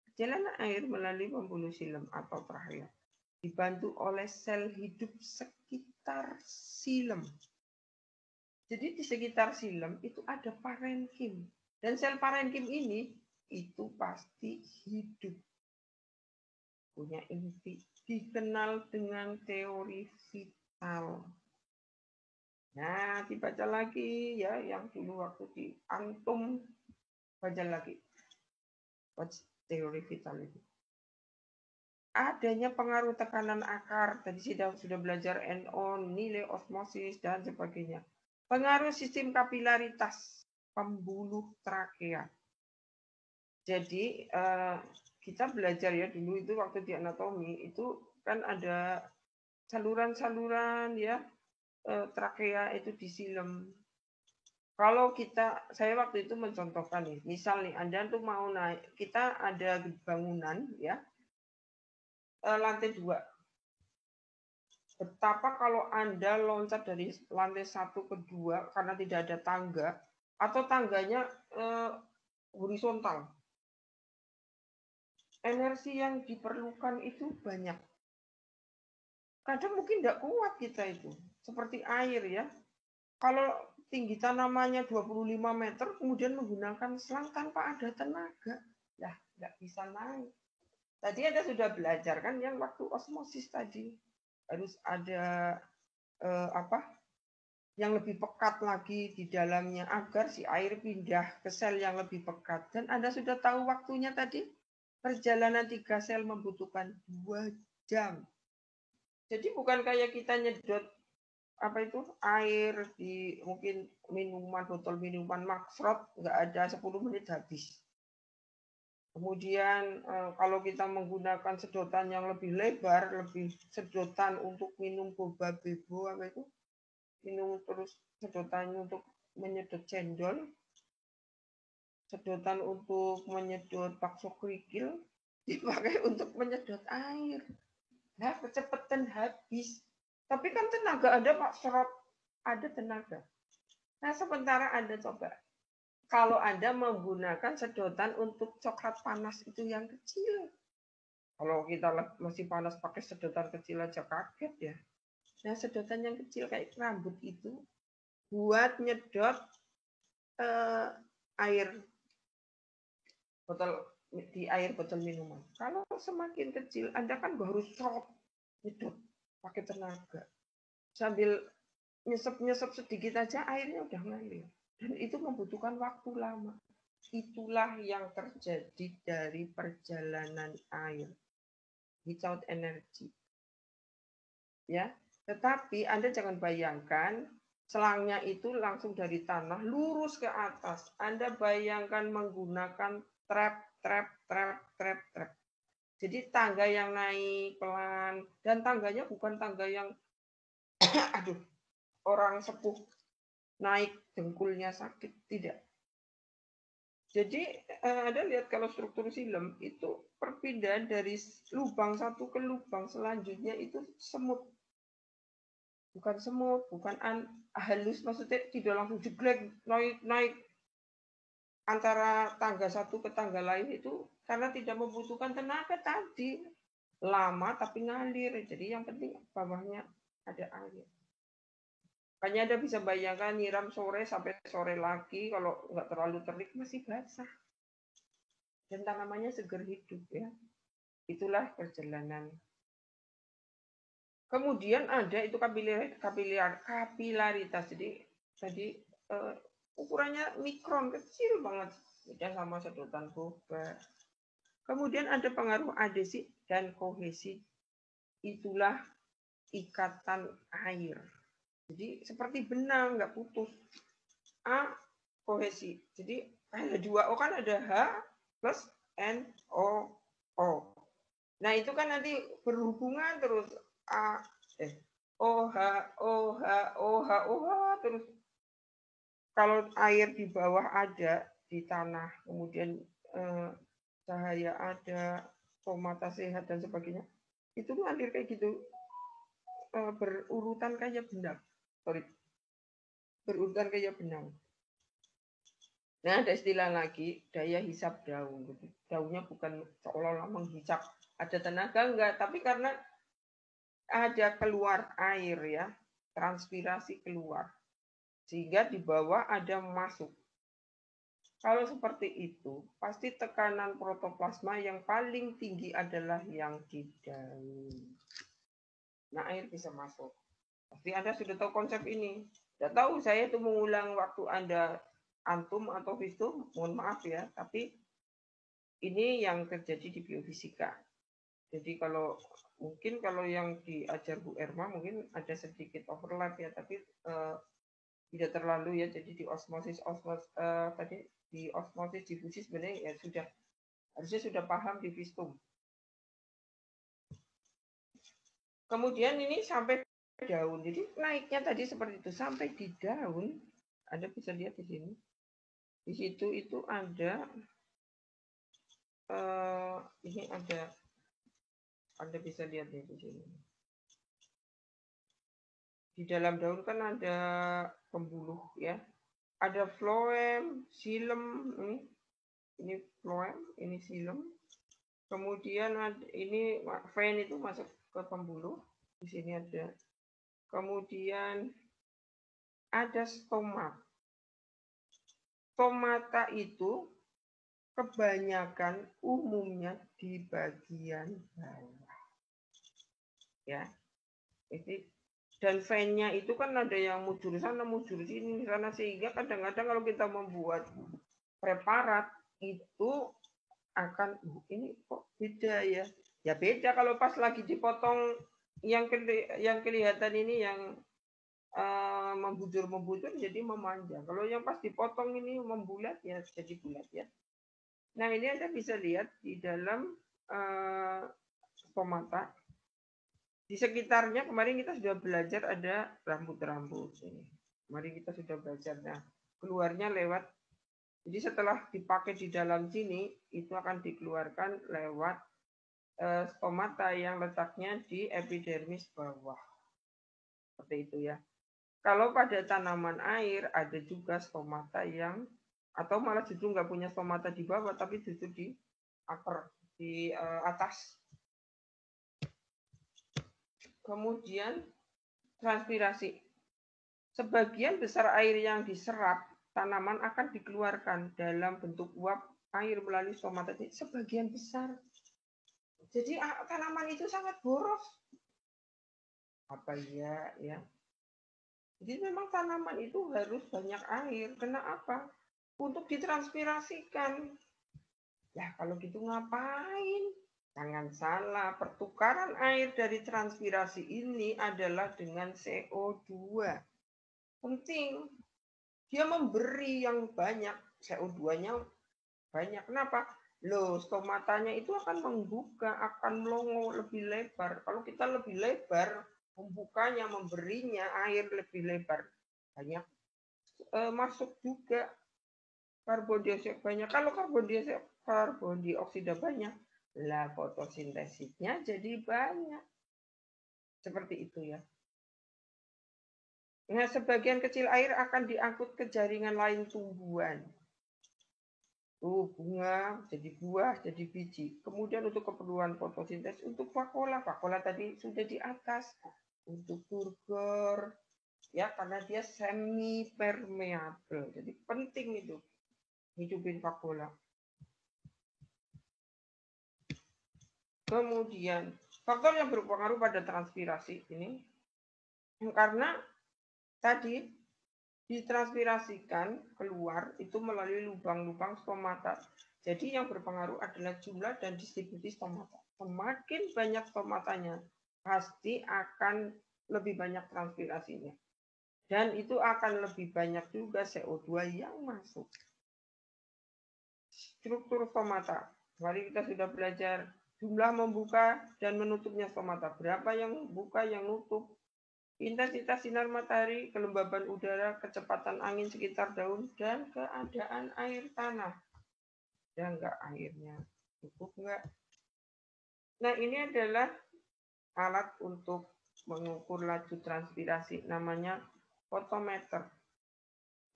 Perjalanan air melalui pembuluh silem atau trachea dibantu oleh sel hidup sekitar silem. Jadi di sekitar silem itu ada parenkim. Dan sel parenkim ini itu pasti hidup. Punya inti. Dikenal dengan teori vital. Nah, dibaca lagi ya, yang dulu waktu di antum baca lagi. Teori vital itu. Adanya pengaruh tekanan akar, tadi sudah belajar NO, nilai osmosis, dan sebagainya. Pengaruh sistem kapilaritas pembuluh trakea. Jadi kita belajar ya dulu itu waktu di anatomi itu kan ada saluran-saluran ya trakea itu di silem. Kalau saya waktu itu mencontohkan nih, misal nih Anda tuh mau naik, kita ada bangunan ya lantai 2. Betapa kalau Anda loncat dari lantai 1 ke 2 karena tidak ada tangga atau tangganya horizontal. Energi yang diperlukan itu banyak. Kadang mungkin tidak kuat kita itu. Seperti air ya. Kalau tinggi tanamannya 25 meter, kemudian menggunakan selang tanpa ada tenaga. Ya, nggak bisa naik. Tadi Anda sudah belajar kan yang waktu osmosis tadi. Harus ada yang lebih pekat lagi di dalamnya agar si air pindah ke sel yang lebih pekat. Dan Anda sudah tahu waktunya tadi? Perjalanan 3 sel membutuhkan 2 jam. Jadi bukan kayak kita nyedot air di mungkin botol minuman Maxrot, nggak ada 10 menit habis. Kemudian kalau kita menggunakan sedotan yang lebih lebar, lebih sedotan untuk minum boba bebo minum terus sedotannya untuk menyedot cendol, sedotan untuk menyedot bakso kerikil dipakai untuk menyedot air. Nah, kecepatan habis. Tapi kan tenaga ada Pak Serot, ada tenaga. Nah, sementara Anda coba, kalau Anda menggunakan sedotan untuk coklat panas itu yang kecil. Kalau kita masih panas pakai sedotan kecil aja kaget ya. Nah, sedotan yang kecil kayak rambut itu buat nyedot air botol di air botol minuman. Kalau semakin kecil, Anda kan harus nyedot pakai tenaga. Sambil nyesep-nyesep sedikit aja airnya udah ngalir. Dan itu membutuhkan waktu lama. Itulah yang terjadi dari perjalanan air. Without energy. Ya, tetapi Anda jangan bayangkan selangnya itu langsung dari tanah lurus ke atas. Anda bayangkan menggunakan trap. Jadi tangga yang naik pelan dan tangganya bukan tangga yang aduh, orang sepuh naik dengkulnya sakit, tidak. Jadi Anda lihat kalau struktur silem itu perpindahan dari lubang satu ke lubang selanjutnya itu semut. Bukan halus, maksudnya tidak langsung jeglek naik antara tangga satu ke tangga lain itu karena tidak membutuhkan tenaga tadi. Lama tapi ngalir. Jadi yang penting bawahnya ada air. Makanya Anda bisa bayangkan nyiram sore sampai sore lagi, kalau nggak terlalu terik masih basah. Dan tanamannya seger hidup ya. Itulah perjalanan. Kemudian ada itu kapilaritas. Jadi tadi ukurannya mikron, kecil banget. Beda sama sedotan boba. Kemudian ada pengaruh adesi dan kohesi. Itulah ikatan air. Jadi seperti benang, nggak putus. A, kohesi. Jadi ada 2O kan ada H plus NO. Nah itu kan nanti berhubungan terus OH terus. Kalau air di bawah ada di tanah, kemudian cahaya ada, stomata sehat dan sebagainya, itu ngalir kayak gitu, berurutan kayak benang. Berurutan kayak benang. Nah, ada istilah lagi, daya hisap daun. Daunnya bukan seolah-olah menghisap. Ada tenaga enggak, tapi karena ada keluar air ya, transpirasi keluar. Sehingga di bawah ada masuk. Kalau seperti itu, pasti tekanan protoplasma yang paling tinggi adalah yang di daun. Nah, air bisa masuk. Pasti Anda sudah tahu konsep ini. Tidak tahu saya itu mengulang waktu Anda antum atau visum, mohon maaf ya, tapi ini yang terjadi di biofisika. Jadi kalau yang diajar Bu Erma mungkin ada sedikit overlap ya, tapi tidak terlalu ya. Jadi di osmosis difusi sebenarnya ya harusnya sudah paham di visum. Kemudian ini sampai daun. Jadi naiknya tadi seperti itu sampai di daun. Anda bisa lihat di sini. Di situ itu ada ini ada, Anda bisa lihat di sini. Di dalam daun kan ada pembuluh ya. Ada phloem, xilem, ini phloem, ini xilem. Kemudian ini vein itu masuk ke pembuluh. Di sini ada. Kemudian ada stomata. Stomata itu kebanyakan umumnya di bagian bawah. Ya. Dan veinnya itu kan ada yang mujur sana, mujur sini, sana, sehingga kadang-kadang kalau kita membuat preparat itu akan ini kok beda ya. Ya beda kalau pas lagi dipotong yang kelihatan ini yang membujur jadi memanjang. Kalau yang pas dipotong ini membulat ya jadi bulat ya. Nah ini Anda bisa lihat di dalam stomata. Di sekitarnya kemarin kita sudah belajar ada rambut-rambut ini. Kemarin kita sudah belajar. Nah keluarnya lewat. Jadi setelah dipakai di dalam sini itu akan dikeluarkan lewat stomata yang letaknya di epidermis bawah. Seperti itu ya. Kalau pada tanaman air ada juga stomata yang atau malah justru nggak punya stomata di bawah tapi justru di upper di atas. Kemudian transpirasi. Sebagian besar air yang diserap tanaman akan dikeluarkan dalam bentuk uap air melalui stomata. Sebagian besar. Jadi tanaman itu sangat boros. Apa ya? Jadi memang tanaman itu harus banyak air. Kenapa? Untuk ditranspirasikan. Ya kalau gitu ngapain? Jangan salah, pertukaran air dari transpirasi ini adalah dengan CO2. Penting. Dia memberi yang banyak. CO2-nya banyak. Kenapa? Loh, stomatanya itu akan membuka, akan melongo lebih lebar. Kalau kita lebih lebar, membukanya, memberinya air lebih lebar. Banyak masuk juga karbon dioksida banyak. Kalau karbon dioksida banyak, lah fotosintesisnya jadi banyak. Seperti itu ya. Nah, sebagian kecil air akan diangkut ke jaringan lain tumbuhan. Bunga, jadi buah, jadi biji. Kemudian untuk keperluan fotosintesis, untuk vakuola. Vakuola tadi sudah di atas. Untuk turgor, ya karena dia semi permeable. Jadi penting itu hidupin vakuola. Kemudian faktor yang berpengaruh pada transpirasi ini karena tadi ditranspirasikan keluar itu melalui lubang-lubang stomata. Jadi yang berpengaruh adalah jumlah dan distribusi stomata. Semakin banyak stomatanya, pasti akan lebih banyak transpirasinya. Dan itu akan lebih banyak juga CO2 yang masuk. Struktur stomata. Mari kita sudah belajar jumlah membuka dan menutupnya stomata. Berapa yang buka, yang nutup. Intensitas sinar matahari, kelembaban udara, kecepatan angin sekitar daun, dan keadaan air tanah. Ya enggak airnya cukup enggak? Nah ini adalah alat untuk mengukur laju transpirasi. Namanya potometer.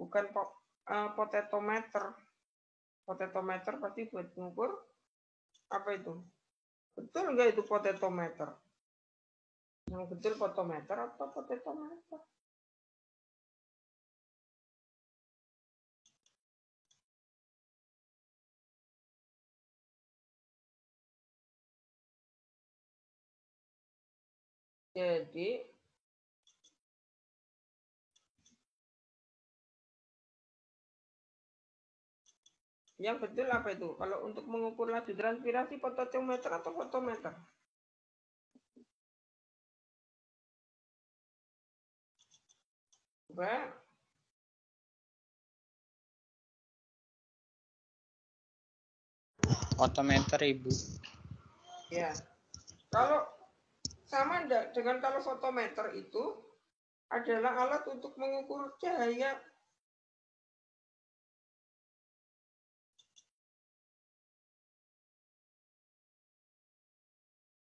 Bukan potetometer. Potetometer pasti buat mengukur apa itu? Betul enggak itu potetometer? Yang betul potometer atau potetometer? Jadi yang betul apa itu? Kalau untuk mengukur laju transpirasi potentiometer atau fotometer? Coba. Fotometer Ibu. Ya. Kalau sama enggak dengan kalau fotometer itu adalah alat untuk mengukur cahaya.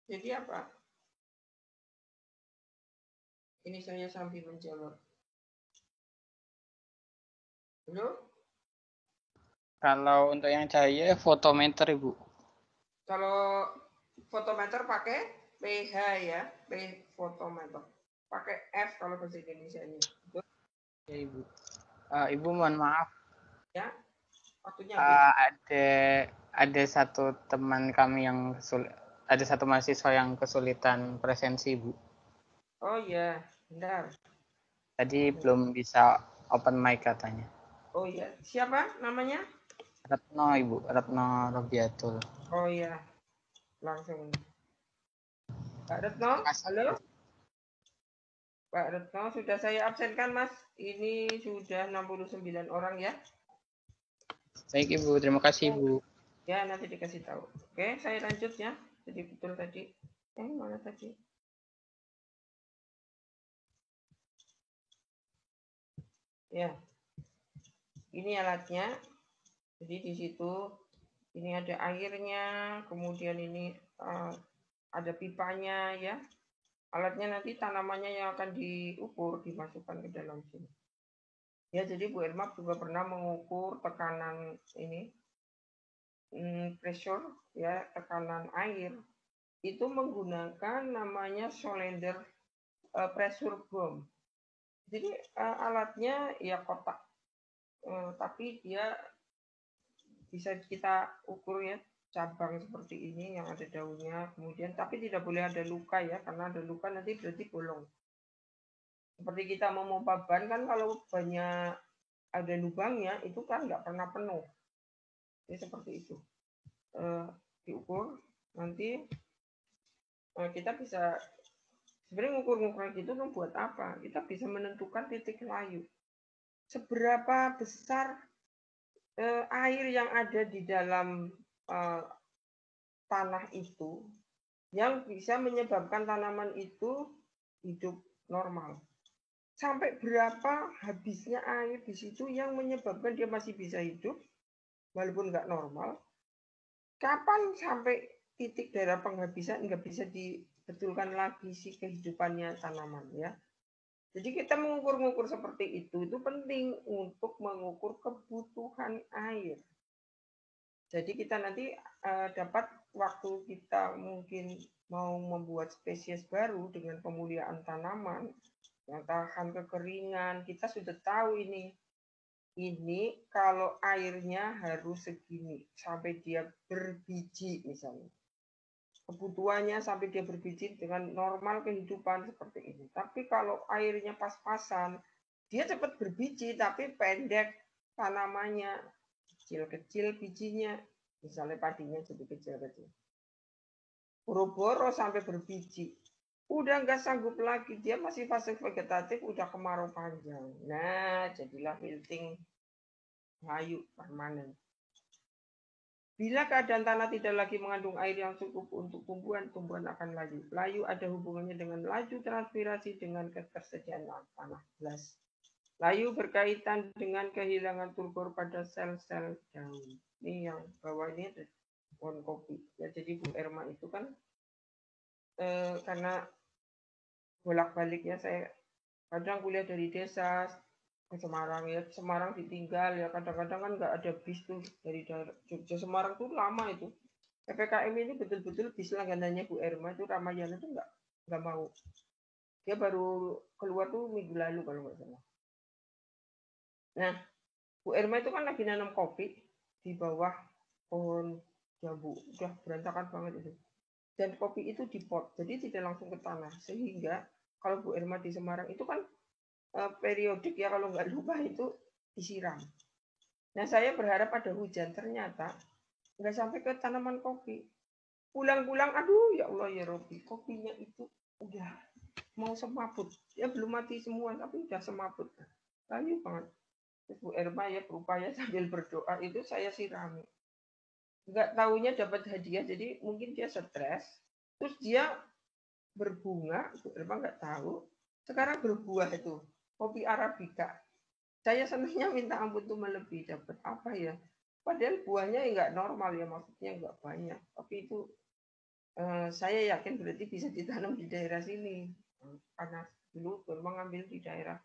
Jadi apa? Ini saya sambil menjawab. Halo? Kalau untuk yang cahaya fotometer Ibu. Kalau fotometer pakai PH ya, P fotometer. Pakai F kalau bahasa Indonesia-nya. Ya Ibu. Ibu mohon maaf. Ya. Waktunya habis. Ada satu teman kami yang ada satu mahasiswa yang kesulitan presensi Bu. Oh iya, benar. Tadi belum bisa open mic katanya. Oh iya, siapa namanya? Retno Ibu, Retno Robiatul. Oh iya, langsung. Pak Retno, halo? Pak Retno, sudah saya absenkan Mas. Ini sudah 69 orang ya. Baik Ibu, terima kasih Ibu. Ya, nanti dikasih tahu. Oke, saya lanjut ya. Jadi betul tadi. Mana tadi? Ya. Ini alatnya. Jadi di situ ini ada airnya, kemudian ini ada pipanya ya. Alatnya nanti tanamannya yang akan diukur dimasukkan ke dalam sini. Ya, jadi Bu Irma juga pernah mengukur tekanan ini, pressure, ya, tekanan air, itu menggunakan namanya Solender pressure bomb. Jadi alatnya ya kotak, tapi dia bisa kita ukur ya, cabang seperti ini yang ada daunnya, kemudian tapi tidak boleh ada luka ya, karena ada luka nanti berarti bolong. Seperti kita memompa ban kan, kalau banyak ada lubangnya itu kan nggak pernah penuh. Jadi seperti itu. Diukur nanti kita bisa sebenarnya ngukur-ngukur gitu kan buat apa? Kita bisa menentukan titik layu. Seberapa besar air yang ada di dalam tanah itu yang bisa menyebabkan tanaman itu hidup normal. Sampai berapa habisnya air di situ yang menyebabkan dia masih bisa hidup walaupun nggak normal. Kapan sampai titik daerah penghabisan nggak bisa dibetulkan lagi si kehidupannya tanaman ya. Jadi kita mengukur-ngukur seperti itu penting untuk mengukur kebutuhan air. Jadi kita nanti dapat waktu kita mungkin mau membuat spesies baru dengan pemuliaan tanaman yang tahan kekeringan, kita sudah tahu ini kalau airnya harus segini sampai dia berbiji misalnya. Kebutuhannya sampai dia berbiji dengan normal kehidupan seperti ini. Tapi kalau airnya pas-pasan, dia cepat berbiji tapi pendek tanamannya, kecil-kecil bijinya, misalnya padinya jadi kecil-kecil. Boro-boro sampai berbiji. Udah nggak sanggup lagi, dia masih fase vegetatif, udah kemarau panjang. Nah, jadilah wilting layu permanen. Bila keadaan tanah tidak lagi mengandung air yang cukup untuk tumbuhan akan layu. Layu ada hubungannya dengan laju transpirasi dengan ketersediaan tanah belas. Layu berkaitan dengan kehilangan turgor pada sel-sel daun. Ini yang bawah ini ada pohon kopi. Ya, jadi Bu Irma itu kan karena bolak-balik ya, saya kadang kuliah dari desa ke Semarang ya, Semarang ditinggal ya, kadang-kadang kan nggak ada bis tuh dari Jogja Semarang tuh lama itu. PPKM ini betul-betul bis langganannya Bu Irma itu Ramayana tuh nggak mau. Dia baru keluar tuh minggu lalu kalau nggak salah. Nah, Bu Irma itu kan lagi nanam kopi di bawah pohon jambu, udah berantakan banget itu. Dan kopi itu dipot, jadi tidak langsung ke tanah. Sehingga kalau Bu Irma di Semarang itu kan periodik ya, kalau nggak lupa itu disiram. Nah, saya berharap ada hujan, ternyata nggak sampai ke tanaman kopi. Pulang-pulang, aduh ya Allah ya Robi, kopinya itu udah mau semaput. Ya belum mati semua, tapi udah semaput. Layu banget. Terus Bu Irma ya berupaya sambil berdoa itu saya sirami. Nggak taunya dapat hadiah, jadi mungkin dia stres. Terus dia berbunga, Bu Irma nggak tahu. Sekarang berbuah itu, kopi Arabica. Saya senangnya minta ampun tuh melebihi, dapat apa ya? Padahal buahnya nggak normal ya, maksudnya nggak banyak. Tapi itu saya yakin berarti bisa ditanam di daerah sini. Karena dulu memang ngambil di daerah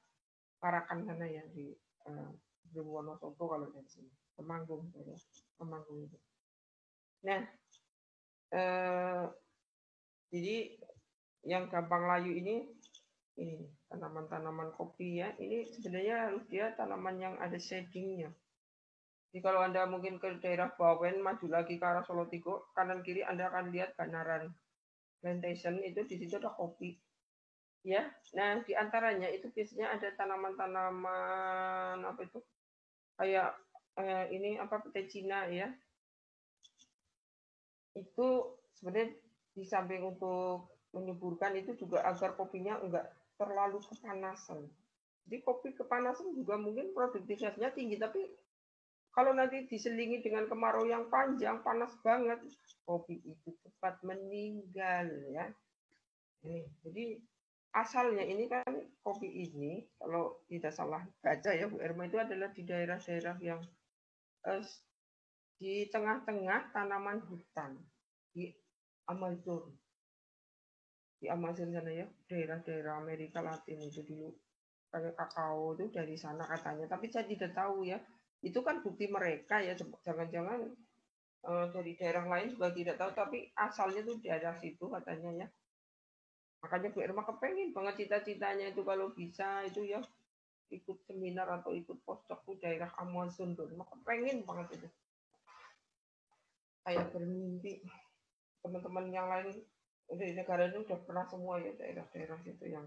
Parakan sana ya, di Wonosobo kalau dari sini. Temanggung, ya. Temanggung itu. Nah, jadi yang gampang layu ini tanaman-tanaman kopi ya. Ini sebenarnya harus dia tanaman yang ada shadingnya. Jadi kalau Anda mungkin ke daerah Bawen, maju lagi ke arah Solo Tigo, kanan kiri Anda akan lihat Banaran Plantation, itu di situ ada kopi. Ya, nah di antaranya itu biasanya ada tanaman-tanaman apa itu? Kayak ini apa, pete Cina ya. Itu sebenarnya di samping untuk menyuburkan itu juga agar kopinya enggak terlalu kepanasan. Jadi kopi kepanasan juga mungkin produktivitasnya tinggi, tapi kalau nanti diselingi dengan kemarau yang panjang, panas banget, kopi itu cepat meninggal ya. Ini, jadi asalnya ini kan kopi ini kalau tidak salah baca ya Bu Irma itu adalah di daerah-daerah yang di tengah-tengah tanaman hutan di Amazon. di Amazon sana ya, daerah-daerah Amerika Latin itu dulu kayak kakao itu dari sana katanya. Tapi saya tidak tahu ya. Itu kan bukti mereka ya, jangan-jangan dari daerah lain juga tidak tahu, tapi asalnya tuh daerah situ katanya ya. Makanya Bu Irma kepengen banget cita-citanya itu kalau bisa itu ya ikut seminar atau ikut postdoc di daerah Amazon tuh. Irma kepengen banget itu. Kayak bermimpi. Teman-teman yang lain dari negara ini udah pernah semua ya daerah-daerah situ yang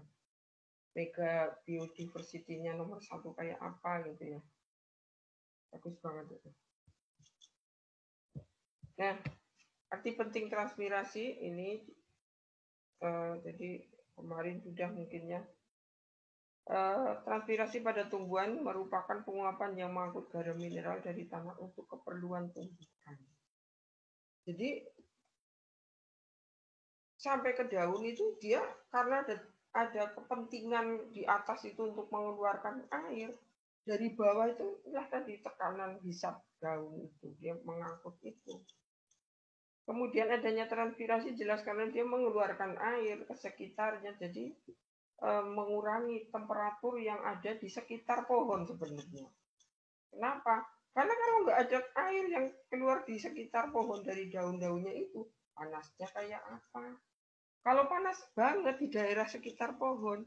mega biodiversity-nya nomor 1 kayak apa gitu ya. Bagus banget itu. Nah, arti penting transpirasi ini jadi kemarin sudah mungkin ya. Transpirasi pada tumbuhan merupakan penguapan yang mengangkut garam mineral dari tanah untuk keperluan tumbuhan. Jadi sampai ke daun itu dia karena ada kepentingan di atas itu untuk mengeluarkan air dari bawah itu lah tadi tekanan hisap daun itu dia mengangkut itu. Kemudian adanya transpirasi jelas karena dia mengeluarkan air ke sekitarnya jadi mengurangi temperatur yang ada di sekitar pohon sebenarnya. Kenapa? Karena kalau nggak ada air yang keluar di sekitar pohon dari daun-daunnya itu panasnya kayak apa? Kalau panas banget di daerah sekitar pohon,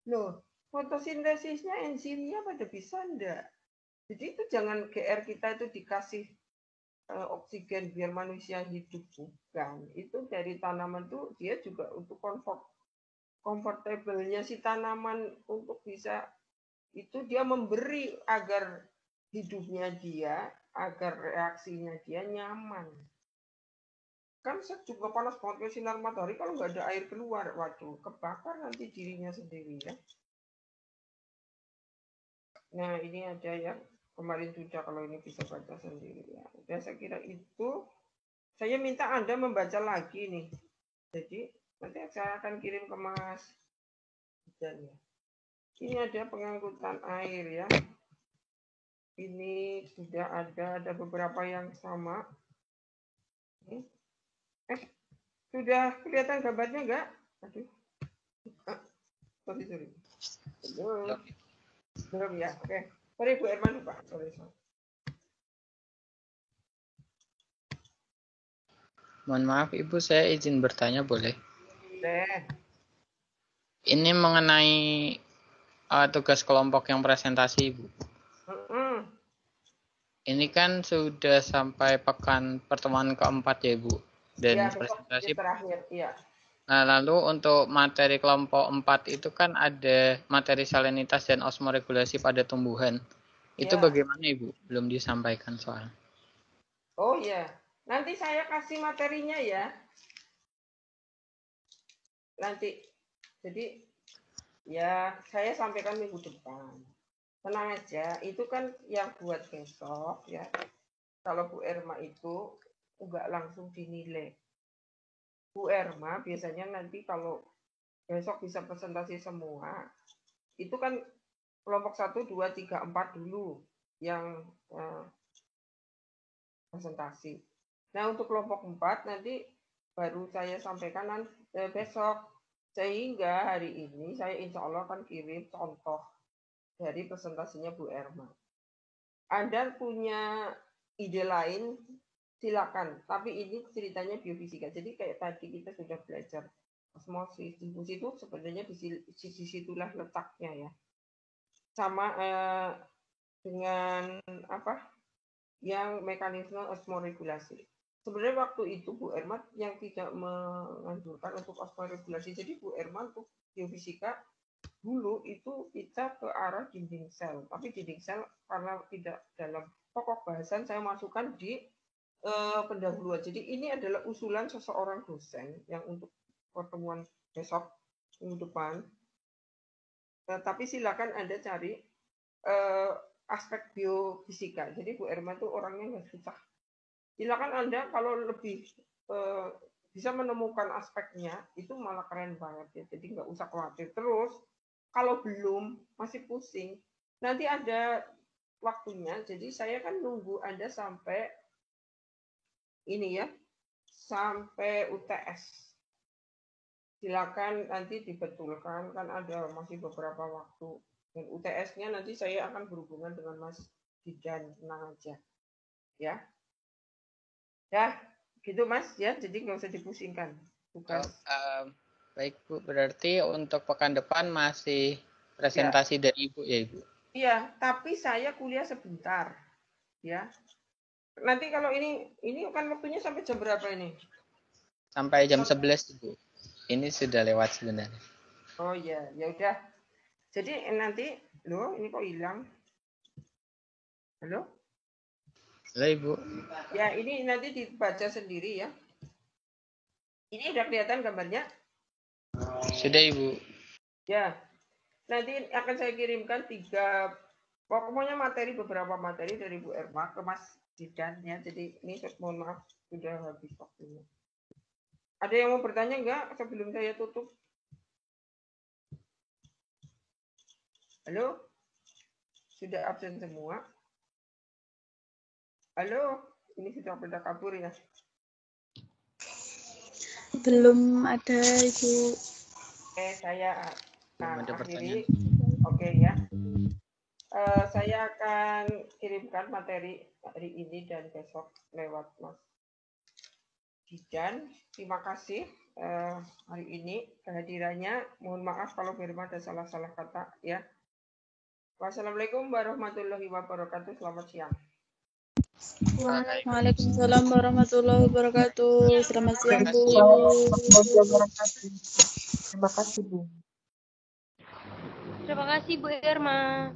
loh, fotosintesisnya enzimnya pada bisa enggak? Jadi itu jangan GR kita itu dikasih oksigen biar manusia hidup, bukan. Itu dari tanaman tuh dia juga untuk comfortable-nya si tanaman untuk bisa itu dia memberi agar hidupnya dia, agar reaksinya dia nyaman. Kan juga panas banget sinar matahari kalau nggak ada air keluar, waduh, kebakar nanti dirinya sendiri ya. Nah ini ada ya kemarin sudah kalau ini bisa baca sendiri ya. Dan saya kira itu saya minta Anda membaca lagi nih. Jadi nanti saya akan kirim ke Mas Dan ya. Ini ada pengangkutan air ya. Ini sudah ada beberapa yang sama. Sudah kelihatan gambarnya enggak? Aduh. Sorry. Belum ya. Oke. Sorry Bu Herman lupa. Sorry. Mohon maaf Ibu, saya izin bertanya boleh? Boleh. Ini mengenai tugas kelompok yang presentasi Ibu. Ini kan sudah sampai pekan pertemuan keempat ya Ibu. Dan ya, presentasi terakhir, iya. Nah, lalu untuk materi kelompok 4 itu kan ada materi salinitas dan osmoregulasi pada tumbuhan. Itu Ya. bagaimana Ibu? Belum disampaikan soal. Oh ya, nanti saya kasih materinya ya. Nanti, jadi ya saya sampaikan minggu depan. Tenang aja, itu kan yang buat besok ya. Kalau Bu Erma itu enggak langsung dinilai. Bu Erma biasanya nanti kalau besok bisa presentasi semua, itu kan kelompok 1, 2, 3, 4 dulu yang presentasi. Nah untuk kelompok 4 nanti baru saya sampaikan besok. Sehingga hari ini saya insya Allah akan kirim contoh dari presentasinya Bu Erma. Anda punya ide lain, silakan. Tapi ini ceritanya biofisika. Jadi kayak tadi kita sudah belajar osmosis, diffusi itu sebenarnya di situlah letaknya ya. Sama dengan apa? Yang mekanisme osmoregulasi. Sebenarnya waktu itu Bu Erma yang tidak menganjurkan untuk osmoregulasi. Jadi Bu Erma untuk biofisika dulu itu kita ke arah dinding sel. Tapi dinding sel karena tidak dalam pokok bahasan saya masukkan di pendahuluan. Jadi ini adalah usulan seseorang dosen yang untuk pertemuan besok minggu depan. Tapi silakan Anda cari aspek biofisika. Jadi Bu Erma itu orangnya nggak susah. Silakan Anda kalau lebih bisa menemukan aspeknya itu malah keren banget ya. Jadi nggak usah khawatir. Terus kalau belum masih pusing, nanti ada waktunya. Jadi saya kan nunggu Anda sampai ini ya, sampai UTS. silakan nanti dibetulkan, kan ada masih beberapa waktu. Dan UTS-nya nanti saya akan berhubungan dengan Mas Didan, tenang aja. Ya. Ya, gitu Mas ya, jadi nggak usah dipusingkan tugas. Baik Bu, berarti untuk pekan depan masih presentasi dari Ibu ya Ibu? Iya, tapi saya kuliah sebentar. Ya. Nanti kalau ini kan waktunya sampai jam berapa ini? Sampai jam 11 Ibu. Ini sudah lewat sebenarnya. Oh iya, ya udah. Jadi nanti, loh ini kok hilang? Halo? Halo Ibu. Ya, ini nanti dibaca sendiri ya. Ini udah kelihatan gambarnya? Sudah Ibu. Ya. Nanti akan saya kirimkan pokoknya beberapa materi dari Bu Erma ke Mas Didan ya. Jadi ini mohon maaf sudah habis waktunya. Ada yang mau bertanya enggak sebelum saya tutup? Halo? Sudah absen semua? Halo? Ini sudah pada kabur ya? Belum ada, Ibu. Oke, saya Ada akhiri. pertanyaan. Oke ya. Saya akan kirimkan materi hari ini dan besok lewat Mas Didan. Terima kasih hari ini kehadirannya. Mohon maaf kalau Firman ada salah-salah kata ya. Wassalamualaikum warahmatullahi wabarakatuh. Selamat siang. Waalaikumsalam warahmatullahi wabarakatuh. Selamat siang, Bu. Terima kasih Bu Irma.